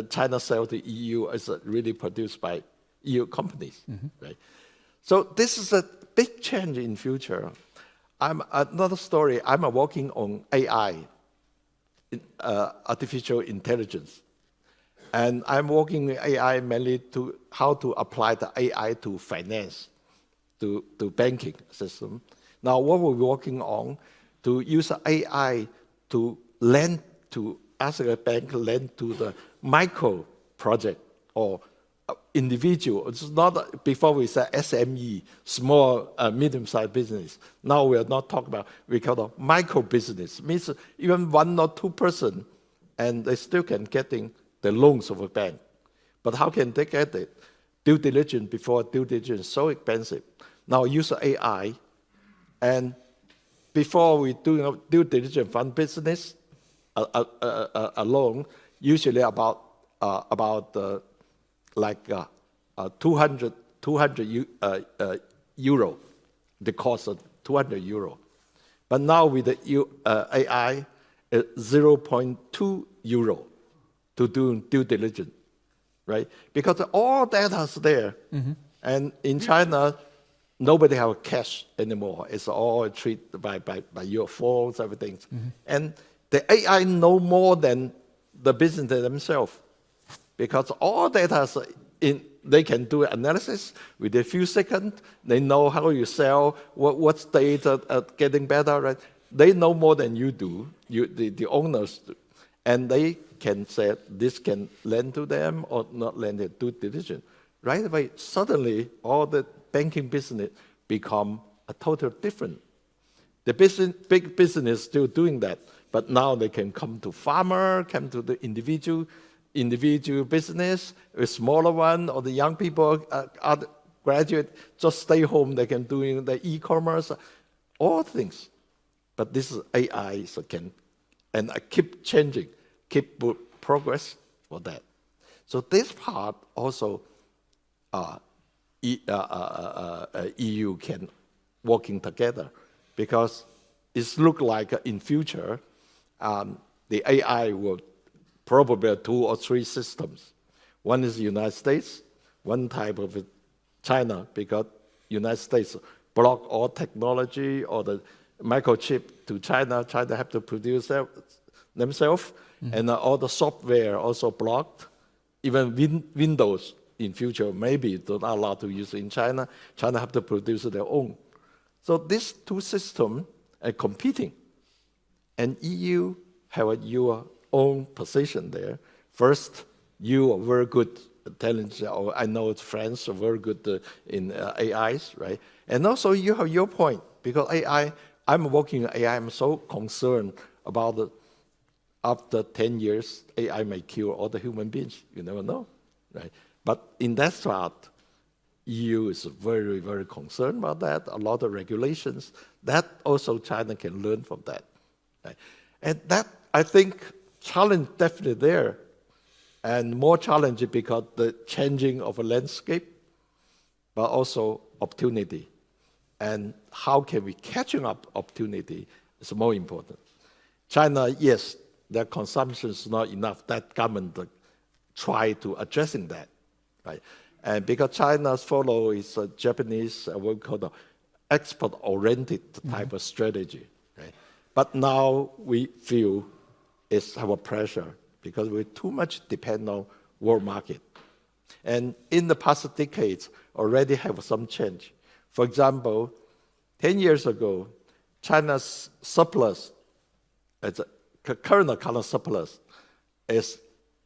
China sale to EU is really produced by EU companies, right? So this is a big change in future. Another story, I'm working on AI, artificial intelligence. And I'm working with AI mainly to how to apply the AI to finance, to banking system. Now what we're working on, to use AI to lend, to ask a bank to lend to the micro project or individual. It's not, before we said SME, small, medium-sized business. Now we are not talking about, we call it micro business. Means even 1 or 2 person, and they still can getting the loans of a bank. But how can they get it? Due diligence, before due diligence is so expensive. Now use AI, and before we do due diligence fund business, a loan, usually about like 200 euro, the cost of 200 euro. But now with the AI, 0.2 euro to do due diligence, right? Because all data is there. And in China, nobody have cash anymore. It's all treated by your phones, everything. And the AI know more than the business themselves, because all data is they can do analysis with a few seconds. They know how you sell, what's data getting better, right? They know more than you do, the owners do. And they can say this can lend to them or not lend it, due diligence. Right away, suddenly all the banking business become a total different. The big business still doing that, but now they can come to farmer, come to the individual business, a smaller one, or the young people, graduate, just stay home, they can do the e-commerce, all things. But this is AI, so and I keep changing, keep progress for that. So this part also, EU can working together, because it looks like in future, the AI will probably 2 or 3 systems. One is the United States, one type of China, because United States block all technology or the microchip to China. China have to produce themselves, and all the software also blocked. Even Windows in future maybe do not allow to use in China. China have to produce their own. So these 2 systems are competing, and EU have your own position there. First, you are very good intelligence, or I know France are very good in AIs, right? And also you have your point, because AI, I'm working on AI, I'm so concerned about after 10 years, AI may kill all the human beings. You never know, right? But in that part, EU is very, very concerned about that. A lot of regulations. That also China can learn from that, right? And that, I think, challenge definitely there, and more challenging because the changing of a landscape, but also opportunity. And how can we catching up opportunity is more important. China, yes, their consumption is not enough. That government try to addressing that, right? And because China's follow is a Japanese, what we call the export-oriented type of strategy, right? But now we feel it's our pressure because we too much depend on world market. And in the past decades, already have some change. For example, 10 years ago, China's surplus, current account surplus, is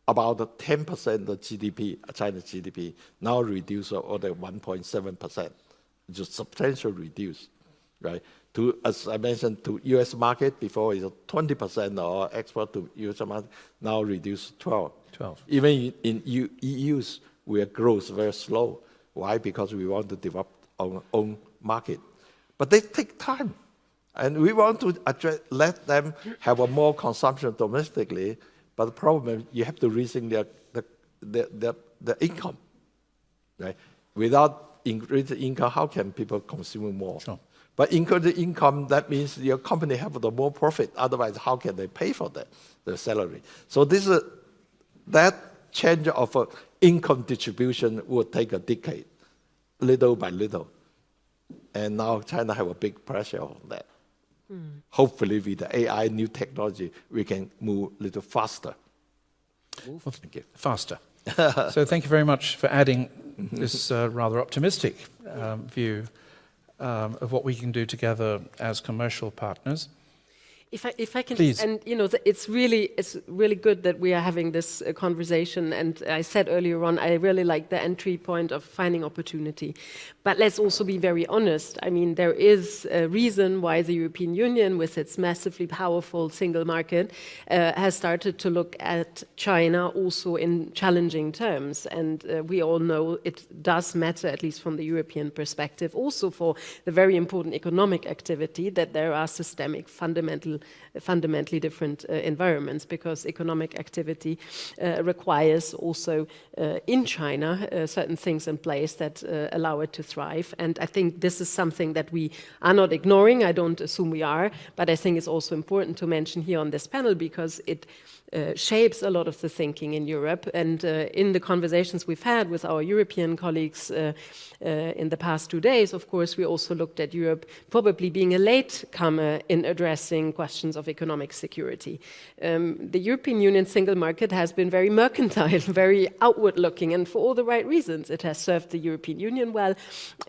about 10% of GDP, China's GDP, now reduced to 1.7%, just substantially reduced. right? As I mentioned, to U.S. market, before it's 20% of export to U.S. market, now reduced 12. 12. Even in EU's, we are growth very slow. Why? Because we want to develop our own market. But they take time. And we want to let them have a more consumption domestically, but the problem is you have to rethink the income, right? Without increasing income, how can people consume more? Sure. But increasing income, that means your company have the more profit. Otherwise, how can they pay for that, the salary? So that change of income distribution will take a decade, little by little. And now China have a big pressure on that. Hopefully, with the AI, new technology, we can move a little faster. Thank you. Faster. So thank you very much for adding this rather optimistic view of what we can do together as commercial partners. If I can, Please. and it's really good that we are having this conversation. And I said earlier on, I really like the entry point of finding opportunity. But let's also be very honest. I mean, there is a reason why the European Union, with its massively powerful single market, has started to look at China also in challenging terms. And we all know it does matter, at least from the European perspective, also for the very important economic activity, that there are systemic, fundamentally different environments, because economic activity requires also in China certain things in place that allow it to thrive. And I think this is something that we are not ignoring. I don't assume we are, but I think it's also important to mention here on this panel, because it shapes a lot of the thinking in Europe. And in the conversations we've had with our European colleagues in the past 2 days, of course, we also looked at Europe probably being a latecomer in addressing questions of economic security. The European Union single market has been very mercantile, very outward-looking, and for all the right reasons. It has served the European Union well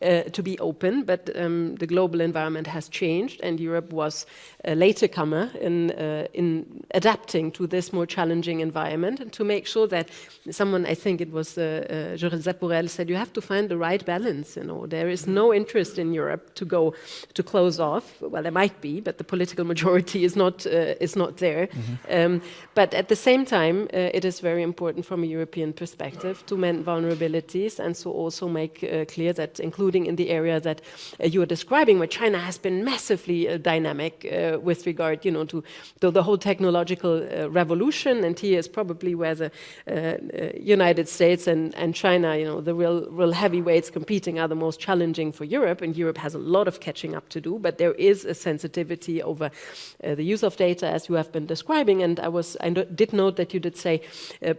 to be open, but the global environment has changed, and Europe was a latecomer in adapting to this more challenging environment, and to make sure that someone, I think it was Josep Borrell, said you have to find the right balance. There is no interest in Europe to close off. Well, there might be, but the political majority is not there. But at the same time, it is very important from a European perspective to mend vulnerabilities, and so also make clear that, including in the area that you are describing, where China has been massively dynamic with regard, to the whole technological revolution, and here is probably where the United States and China, the real heavyweights competing, are the most challenging for Europe, and Europe has a lot of catching up to do. But there is a sensitivity over the use of data, as you have been describing, and I did note that you did say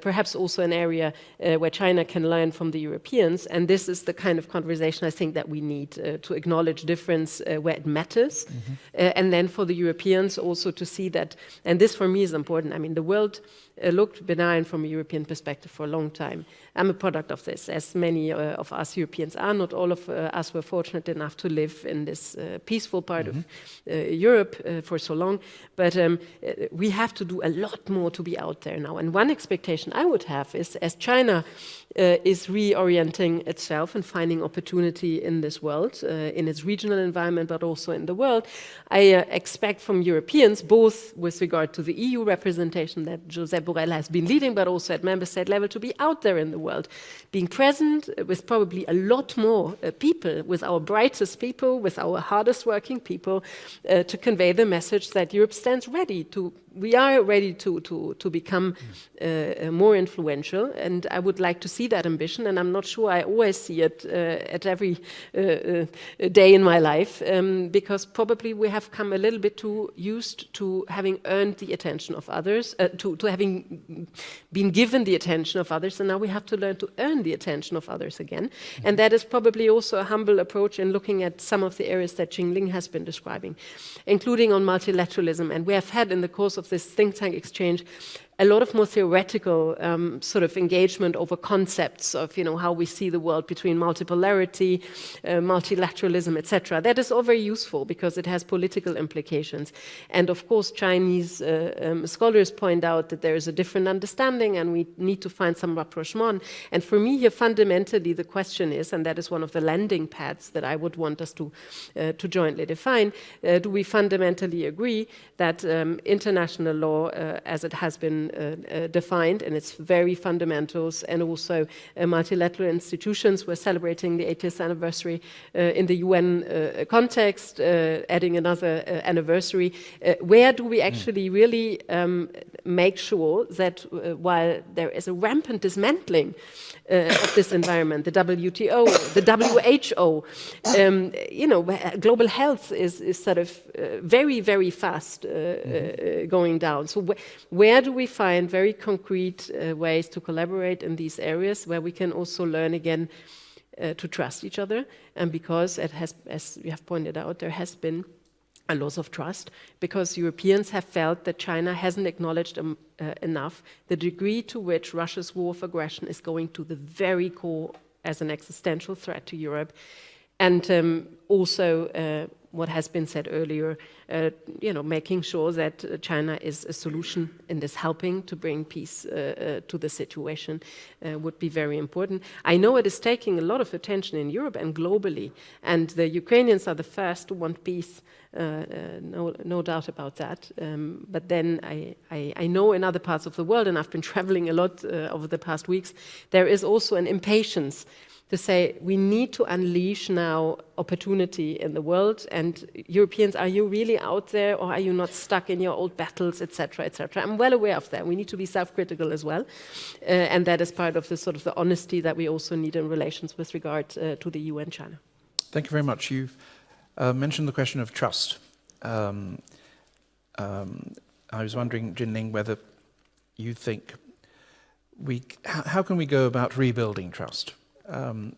perhaps also an area where China can learn from the Europeans, and this is the kind of conversation I think that we need to acknowledge difference where it matters, and then for the Europeans also to see that, and this for me is important. I mean, the world looked benign from a European perspective for a long time. I'm a product of this, as many of us Europeans are. Not all of us were fortunate enough to live in this peaceful part of Europe for so long. But we have to do a lot more to be out there now. And one expectation I would have is, as China is reorienting itself and finding opportunity in this world, in its regional environment, but also in the world, I expect from Europeans, both with regard to the EU representation that Josep Borrell has been leading, but also at member state level, to be out there in the world, being present with probably a lot more people, with our brightest people, with our hardest working people, to convey the message that Europe stands ready to. We are ready to become more influential, and I would like to see that ambition, and I'm not sure I always see it at every day in my life, because probably we have come a little bit too used to having earned the attention of others, to having been given the attention of others, and now we have to learn to earn the attention of others again. And that is probably also a humble approach in looking at some of the areas that Jingling has been describing, including on multilateralism. And we have had, in the course of this think tank exchange, a lot of more theoretical sort of engagement over concepts of, how we see the world between multipolarity, multilateralism, etc. That is all very useful because it has political implications. And of course, Chinese scholars point out that there is a different understanding and we need to find some rapprochement. And for me here, fundamentally, the question is, and that is one of the landing pads that I would want us to jointly define, do we fundamentally agree that international law, as it has been defined in its very fundamentals, and also multilateral institutions. We're celebrating the 80th anniversary in the UN context, adding another anniversary. Where do we actually really make sure that while there is a rampant dismantling of this environment, the WTO, the WHO, global health is sort of very, very fast going down. So where do we find very concrete ways to collaborate in these areas where we can also learn again to trust each other? And because it has, as you have pointed out, there has been a loss of trust because Europeans have felt that China hasn't acknowledged enough the degree to which Russia's war of aggression is going to the very core as an existential threat to Europe. And also what has been said earlier, making sure that China is a solution in this helping to bring peace to the situation would be very important. I know it is taking a lot of attention in Europe and globally, and the Ukrainians are the first to want peace, no doubt about that. But then I know in other parts of the world, and I've been traveling a lot over the past weeks, there is also an impatience to say we need to unleash now opportunity in the world, and Europeans, are you really out there, or are you not stuck in your old battles, etc., etc.? I'm well aware of that. We need to be self-critical as well, and that is part of the sort of the honesty that we also need in relations with regard to the EU and China. Thank you very much. You've mentioned the question of trust. I was wondering, Jinling, whether you think how can we go about rebuilding trust?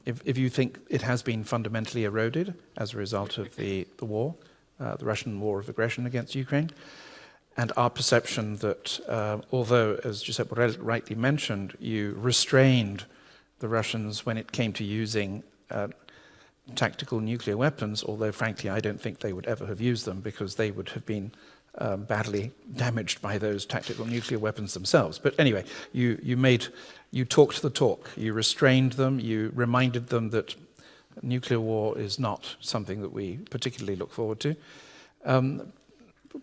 If you think it has been fundamentally eroded as a result of the war, the Russian war of aggression against Ukraine, and our perception that although, as Giuseppe rightly mentioned, you restrained the Russians when it came to using tactical nuclear weapons, although frankly I don't think they would ever have used them because they would have been badly damaged by those tactical nuclear weapons themselves. But anyway, you talked the talk, you restrained them, you reminded them that nuclear war is not something that we particularly look forward to.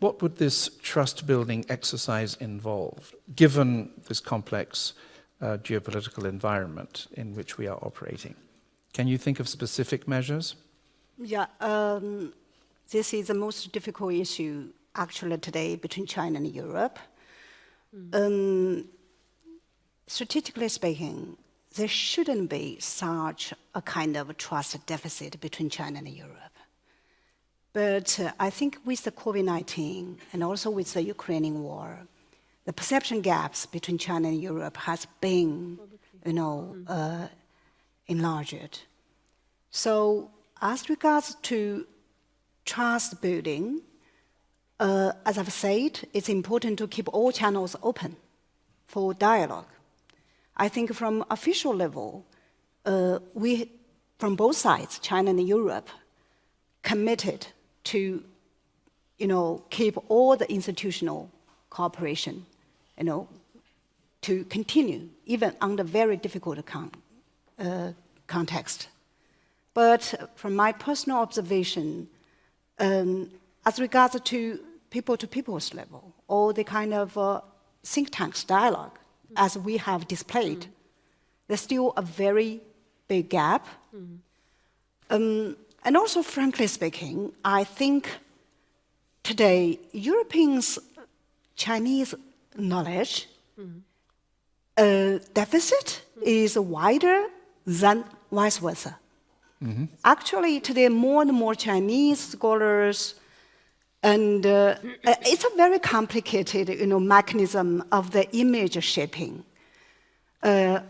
What would this trust-building exercise involve, given this complex geopolitical environment in which we are operating? Can you think of specific measures? Yeah, this is the most difficult issue actually today between China and Europe. Strategically speaking, there shouldn't be such a kind of trust deficit between China and Europe. But I think with the COVID-19 and also with the Ukrainian war, the perception gaps between China and Europe has been, enlarged. So as regards to trust building, as I've said, it's important to keep all channels open for dialogue. I think from official level, we, from both sides, China and Europe, committed to, keep all the institutional cooperation, to continue, even under very difficult context. But from my personal observation, as regards to people's level, or the kind of think tanks dialogue, as we have displayed, there's still a very big gap. And also, frankly speaking, I think today, Europeans' Chinese knowledge deficit is wider than vice versa. Actually, today, more and more Chinese scholars, and it's a very complicated, mechanism of the image shaping. I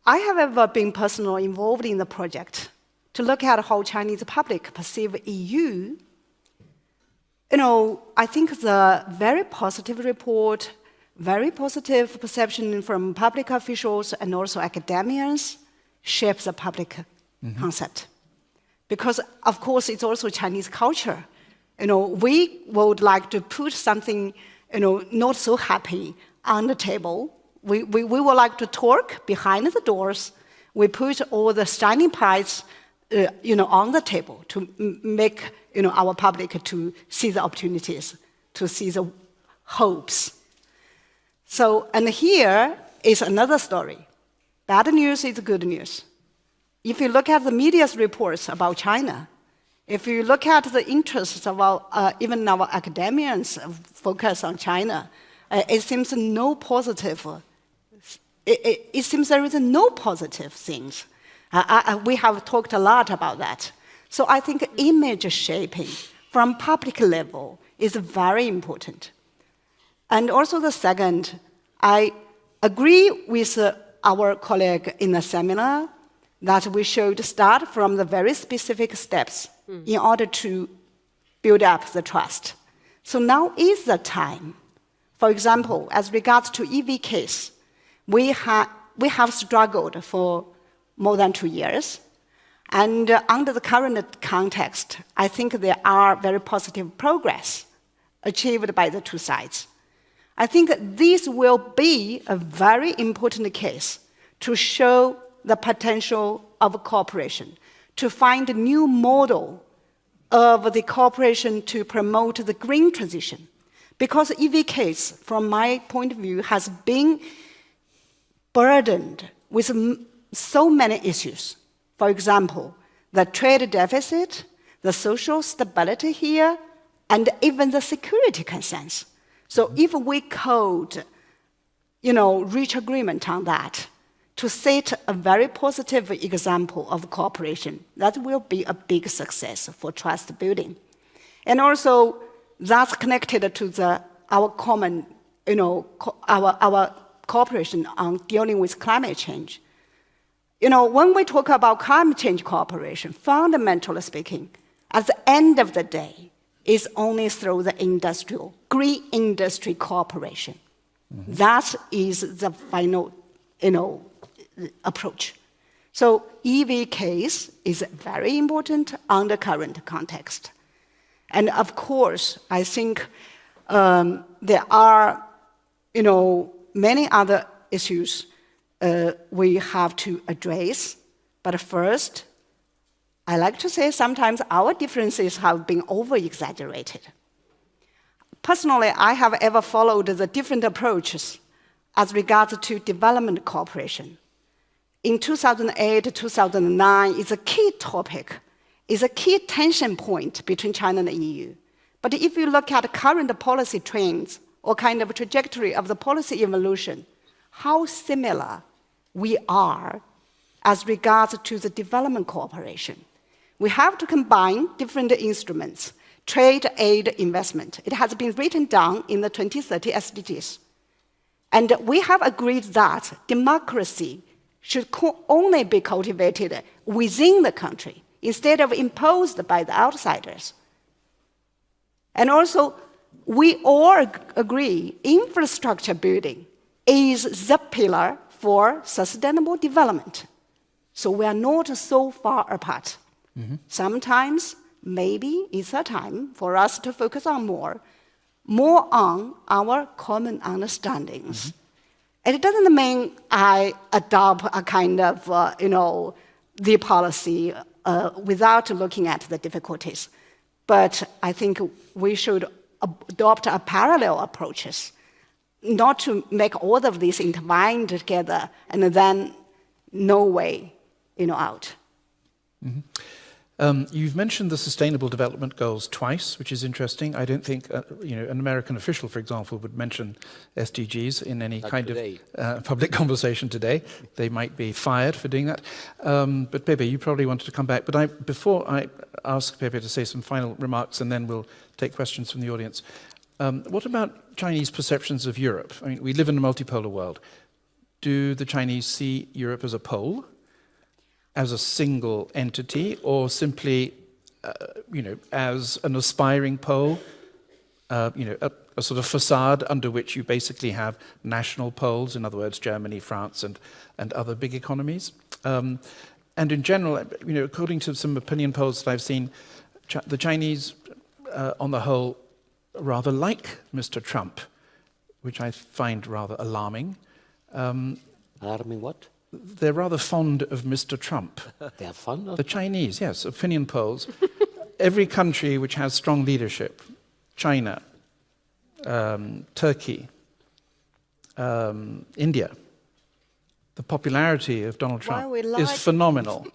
have ever been personally involved in the project to look at how Chinese public perceive EU. I think the very positive report very positive perception from public officials and also academians shapes the public concept. Because, of course, it's also Chinese culture. We would like to put something, not so happy on the table. We would like to talk behind the doors. We put all the shining parts, on the table to make, our public to see the opportunities, to see the hopes. So, and here is another story. Bad news is good news. If you look at the media's reports about China, if you look at the interests of even our academians focus on China, it seems no positive. It seems there is no positive things. We have talked a lot about that. So I think image shaping from public level is very important. And also the second, I agree with our colleague in the seminar that we should start from the very specific steps in order to build up the trust. So now is the time. For example, as regards to EV case, we have struggled for more than 2 years. And under the current context, I think there are very positive progress achieved by the two sides. I think this will be a very important case to show the potential of cooperation, to find a new model of the cooperation to promote the green transition. Because EV case, from my point of view, has been burdened with so many issues. For example, the trade deficit, the social stability here, and even the security concerns. So if we could, reach agreement on that, to set a very positive example of cooperation, that will be a big success for trust building. And also, that's connected to our common, our cooperation on dealing with climate change. When we talk about climate change cooperation, fundamentally speaking, at the end of the day, is only through the green industry cooperation. That is the final, approach. So EV case is very important on the current context. And of course, I think there are, many other issues we have to address. But first, I like to say sometimes our differences have been over-exaggerated. Personally, I have ever followed the different approaches as regards to development cooperation. In 2008, 2009, it's a key topic, is a key tension point between China and the EU. But if you look at current policy trends or kind of trajectory of the policy evolution, how similar we are as regards to the development cooperation. We have to combine different instruments, trade, aid, investment. It has been written down in the 2030 SDGs. And we have agreed that democracy should only be cultivated within the country instead of imposed by the outsiders. And also, we all agree infrastructure building is the pillar for sustainable development. So we are not so far apart. Sometimes, maybe it's a time for us to focus on more on our common understandings. It doesn't mean I adopt a kind of, the policy without looking at the difficulties. But I think we should adopt a parallel approaches, not to make all of these intertwined together and then no way, out. You've mentioned the Sustainable Development Goals twice, which is interesting. I don't think an American official, for example, would mention SDGs in any kind of public conversation today. They might be fired for doing that. But Pepe, you probably wanted to come back. But before I ask Pepe to say some final remarks, and then we'll take questions from the audience. What about Chinese perceptions of Europe? I mean, we live in a multipolar world. Do the Chinese see Europe as a pole, as a single entity, or simply, as an aspiring pole, a a sort of facade under which you basically have national poles, in other words, Germany, France, and other big economies. And in general, according to some opinion polls that I've seen, the Chinese, on the whole, rather like Mr. Trump, which I find rather alarming. Alarming what? They're rather fond of Mr. Trump. They are fond of The Chinese, yes, opinion polls. Every country which has strong leadership, China, Turkey, India, the popularity of Donald Trump is phenomenal,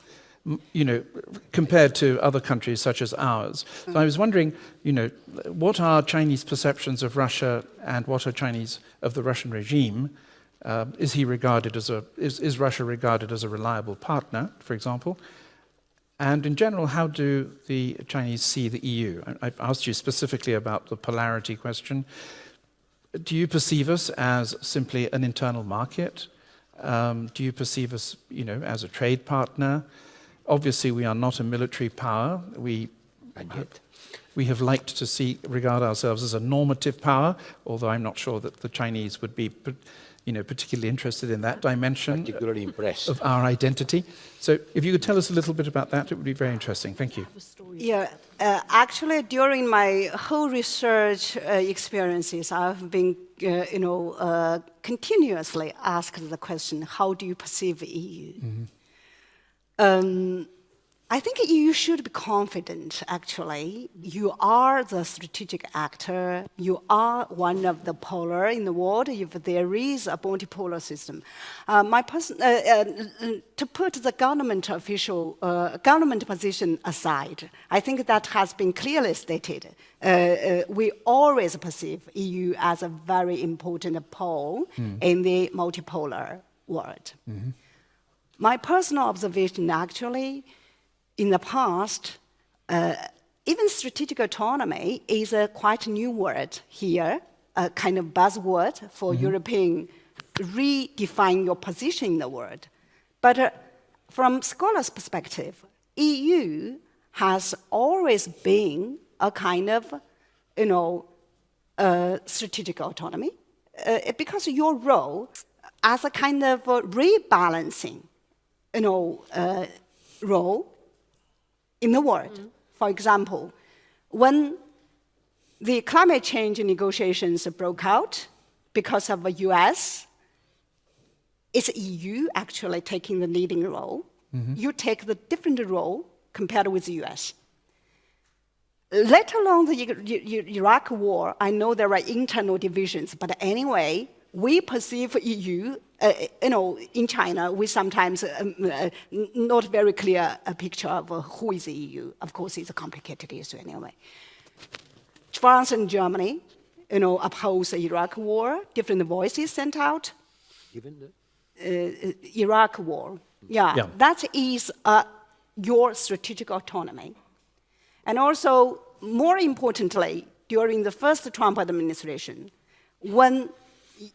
compared to other countries such as ours. So I was wondering, what are Chinese perceptions of Russia and what are Chinese of the Russian regime? Is Russia regarded as a reliable partner, for example? And in general, how do the Chinese see the EU? I've asked you specifically about the polarity question. Do you perceive us as simply an internal market? Do you perceive us, as a trade partner? Obviously, we are not a military power. We have liked to regard ourselves as a normative power, although I'm not sure that the Chinese would be, particularly interested in that dimension particularly impressed of our identity. So, if you could tell us a little bit about that, it would be very interesting. Thank you. Yeah, actually, during my whole research experiences, I've been, continuously asked the question: how do you perceive the EU? Mm-hmm. I think you should be confident, actually. You are the strategic actor. You are one of the polar in the world if there is a multipolar system. To put the government position aside, I think that has been clearly stated. We always perceive EU as a very important pole in the multipolar world. Mm-hmm. My personal observation, actually, in the past, even strategic autonomy is a quite new word here, a kind of buzzword for European redefine your position in the world. But from scholars' perspective, EU has always been a kind of, strategic autonomy, because your role as a kind of rebalancing, role in the world. For example, when the climate change negotiations broke out because of the US, it's EU actually taking the leading role. Mm-hmm. You take the different role compared with the US. Let alone the Iraq war, I know there are internal divisions, but anyway, we perceive EU, in China, we sometimes not very clear a picture of who is the EU. Of course, it's a complicated issue anyway. France and Germany, oppose the Iraq war, different voices sent out. Even the Iraq war, yeah. That is your strategic autonomy. And also, more importantly, during the first Trump administration, when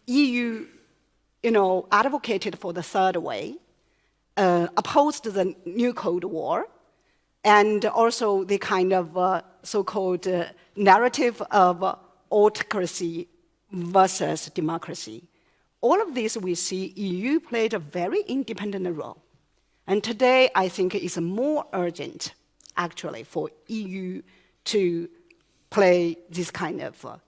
EU, advocated for the third way, opposed the new Cold War, and also the kind of so-called narrative of autocracy versus democracy. All of this we see EU played a very independent role. And today, I think it's more urgent, actually, for EU to play this kind of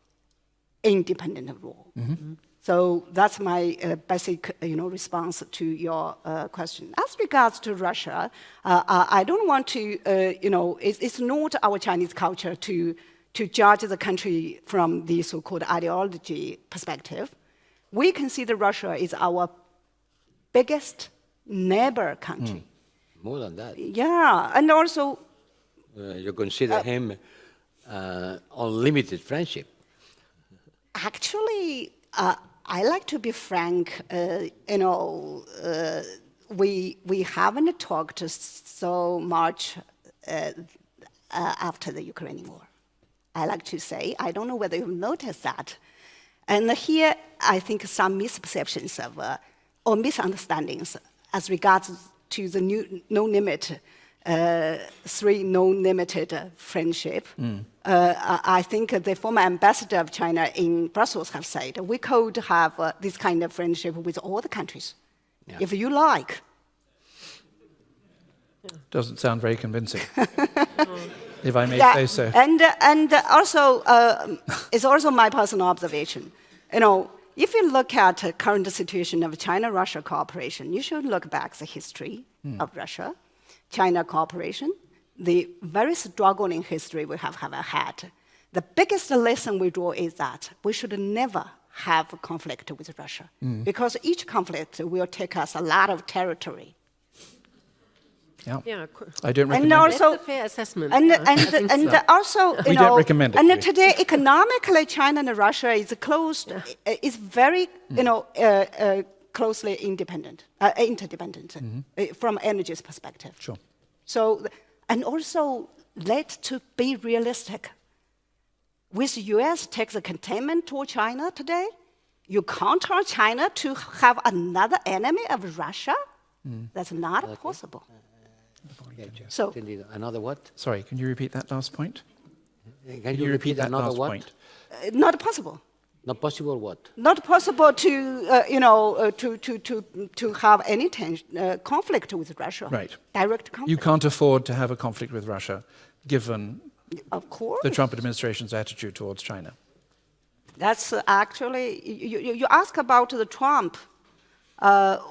independent role. Mm-hmm. So that's my basic, response to your question. As regards to Russia, I don't want to, it's not our Chinese culture to judge the country from the so-called ideology perspective. We consider Russia is our biggest neighbor country. More than that. Yeah, and also... you consider him unlimited friendship. Actually, I like to be frank. We haven't talked so much after the Ukrainian war. I like to say, I don't know whether you've noticed that. And here, I think some misperceptions or misunderstandings as regards to the new no-limit three no-limited friendship. I think the former ambassador of China in Brussels have said we could have this kind of friendship with all the countries, if you like. Doesn't sound very convincing, if I may say so. And also, it's also my personal observation. If you look at the current situation of China-Russia cooperation, you should look back the history of Russia, China cooperation, the very struggling history we have had. The biggest lesson we draw is that we should never have a conflict with Russia, because each conflict will take us a lot of territory. Yeah, I don't recommend That's a fair assessment. Also, we don't recommend it. And today, economically, China and Russia is close, is very, closely interdependent from energy's perspective. Sure. So, and also, let's to be realistic. With the U.S. takes a containment toward China today, you count on China to have another enemy of Russia? That's not possible. So, another what? Sorry, can you repeat that last point? Can you repeat that another last what? point? not possible. Not possible what? Not possible to, to have any conflict with Russia. Right. Direct conflict. You can't afford to have a conflict with Russia, given Of course. the Trump administration's attitude towards China. That's actually, you ask about the Trump.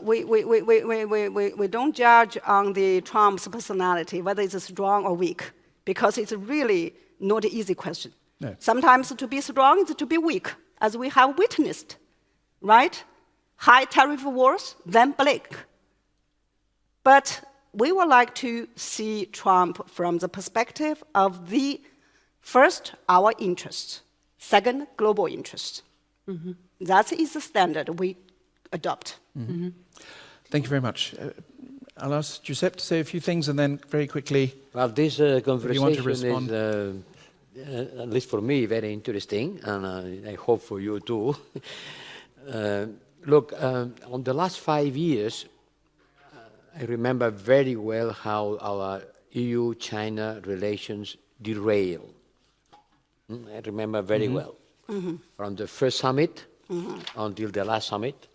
We don't judge on the Trump's personality, whether it's strong or weak, because it's really not an easy question. No. Sometimes to be strong is to be weak, as we have witnessed, right? High tariff wars, then bleak. But we would like to see Trump from the perspective of the first, our interests, second, global interests. That is the standard we adopt. Thank you very much. I'll ask Giuseppe to say a few things, and then very quickly, Well, this conversation want to respond? is, at least for me, very interesting, and I hope for you too. Look, on the last 5 years, I remember very well how our EU-China relations derailed. I remember very well. From the first summit until the last summit,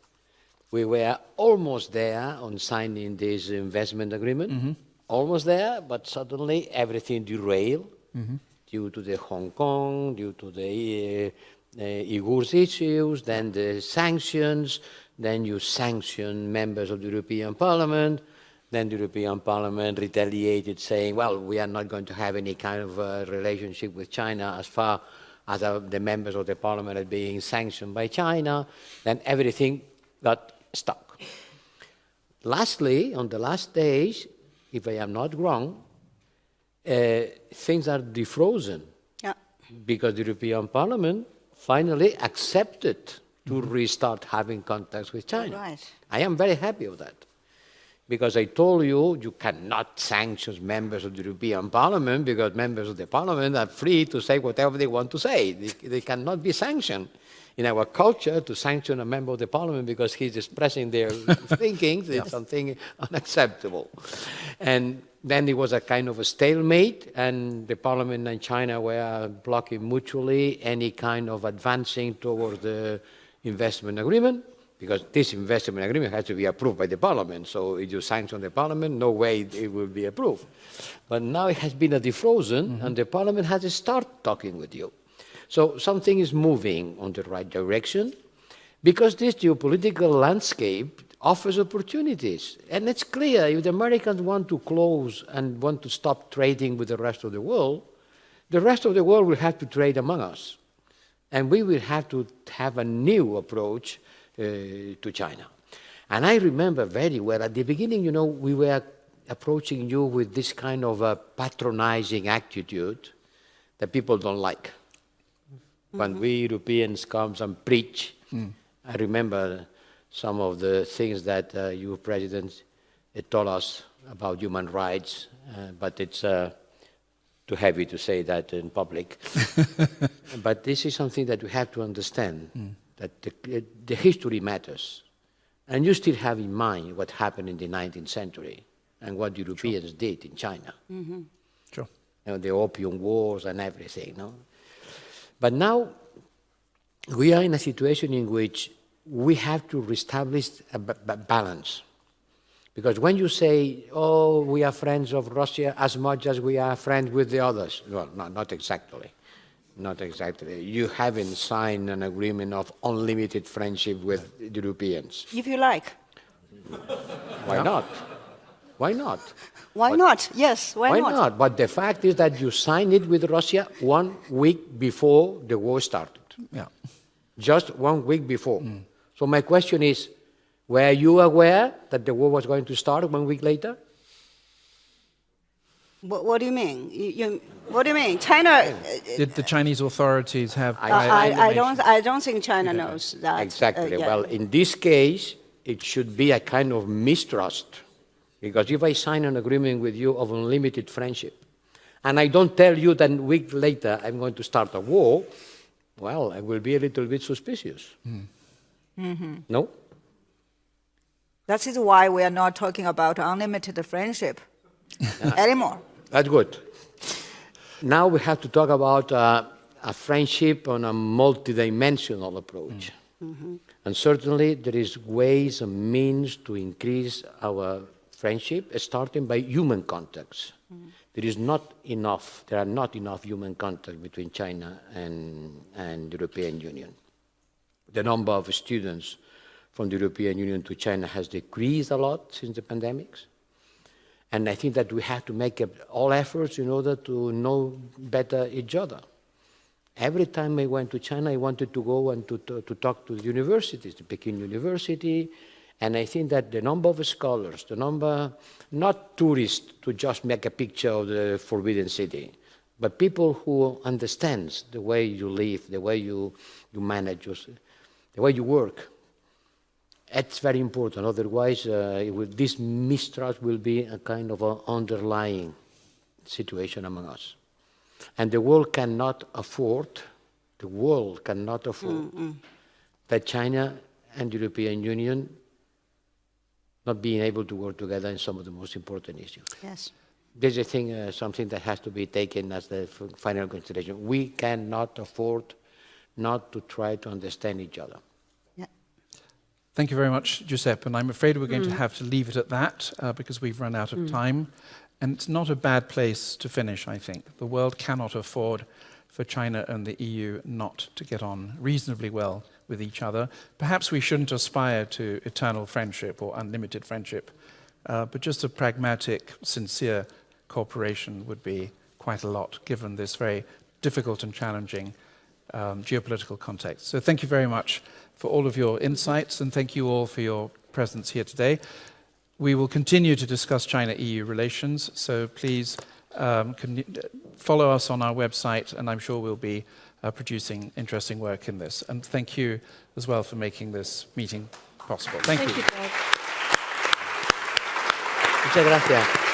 we were almost there on signing this investment agreement. Almost there, but suddenly everything derailed due to the Hong Kong, due to the Uyghurs issues, then the sanctions, then you sanction members of the European Parliament, then the European Parliament retaliated saying, well, we are not going to have any kind of relationship with China as far as the members of the Parliament are being sanctioned by China, then everything got stuck. Lastly, on the last days, if I am not wrong, things are defrozen because the European Parliament finally accepted to restart having contacts with China. Right. I am very happy with that. Because I told you, you cannot sanction members of the European Parliament because members of the Parliament are free to say whatever they want to say. They cannot be sanctioned. In our culture, to sanction a member of the Parliament because he's expressing their thinking is something unacceptable. And then it was a kind of a stalemate, and the Parliament and China were blocking mutually any kind of advancing towards the investment agreement, because this investment agreement has to be approved by the Parliament. So if you sanction the Parliament, no way it will be approved. But now it has been defrozen, and the Parliament has to start talking with you. So something is moving on the right direction, because this geopolitical landscape offers opportunities. And it's clear, if the Americans want to close and want to stop trading with the rest of the world will have to trade among us. And we will have to have a new approach to China. And I remember very well, at the beginning, we were approaching you with this kind of a patronizing attitude that people don't like. When we Europeans come and preach, I remember some of the things that you presidents told us about human rights, but it's too heavy to say that in public. But this is something that we have to understand, that the history matters. And you still have in mind what happened in the 19th century. and what Europeans did in China. Sure. The Opium Wars and everything. No? But now we are in a situation in which we have to reestablish a balance. Because when you say, oh, we are friends of Russia as much as we are friends with the others, well, no, not exactly. Not exactly. You haven't signed an agreement of unlimited friendship with the Europeans. If you like. Why not? Why not? Why not? Yes, why not? But the fact is that you signed it with Russia 1 week before the war started. Yeah. Just 1 week before. So my question is, were you aware that the war was going to start 1 week later? What do you mean? What do you mean? China. Did the Chinese authorities have? I don't think China knows that. Exactly. Yeah. Well, in this case, it should be a kind of mistrust. Because if I sign an agreement with you of unlimited friendship, and I don't tell you that a week later I'm going to start a war, well, I will be a little bit suspicious. No? That is why we are not talking about unlimited friendship anymore. That's good. Now we have to talk about a friendship on a multidimensional approach. And certainly there is ways and means to increase our friendship, starting by human contacts. There are not enough human contacts between China and the European Union. The number of students from the European Union to China has decreased a lot since the pandemics. And I think that we have to make all efforts in order to know better each other. Every time I went to China, I wanted to go and to talk to the universities, the Peking University, and I think that the number of scholars, the number, not tourists to just make a picture of the Forbidden City, but people who understand the way you live, the way you manage, the way you work. It's very important. Otherwise, this mistrust will be a kind of an underlying situation among us. And the world cannot afford that China and the European Union not being able to work together in some of the most important issues. Yes. This is something that has to be taken as the final consideration. We cannot afford not to try to understand each other. Thank you very much, Giuseppe. And I'm afraid we're going to have to leave it at that because we've run out of time. And it's not a bad place to finish, I think. The world cannot afford for China and the EU not to get on reasonably well with each other. Perhaps we shouldn't aspire to eternal friendship or unlimited friendship, but just a pragmatic, sincere cooperation would be quite a lot, given this very difficult and challenging geopolitical context. So thank you very much for all of your insights, and thank you all for your presence here today. We will continue to discuss China-EU relations, so please follow us on our website, and I'm sure we'll be producing interesting work in this. And thank you as well for making this meeting possible. Thank you. Muchas gracias.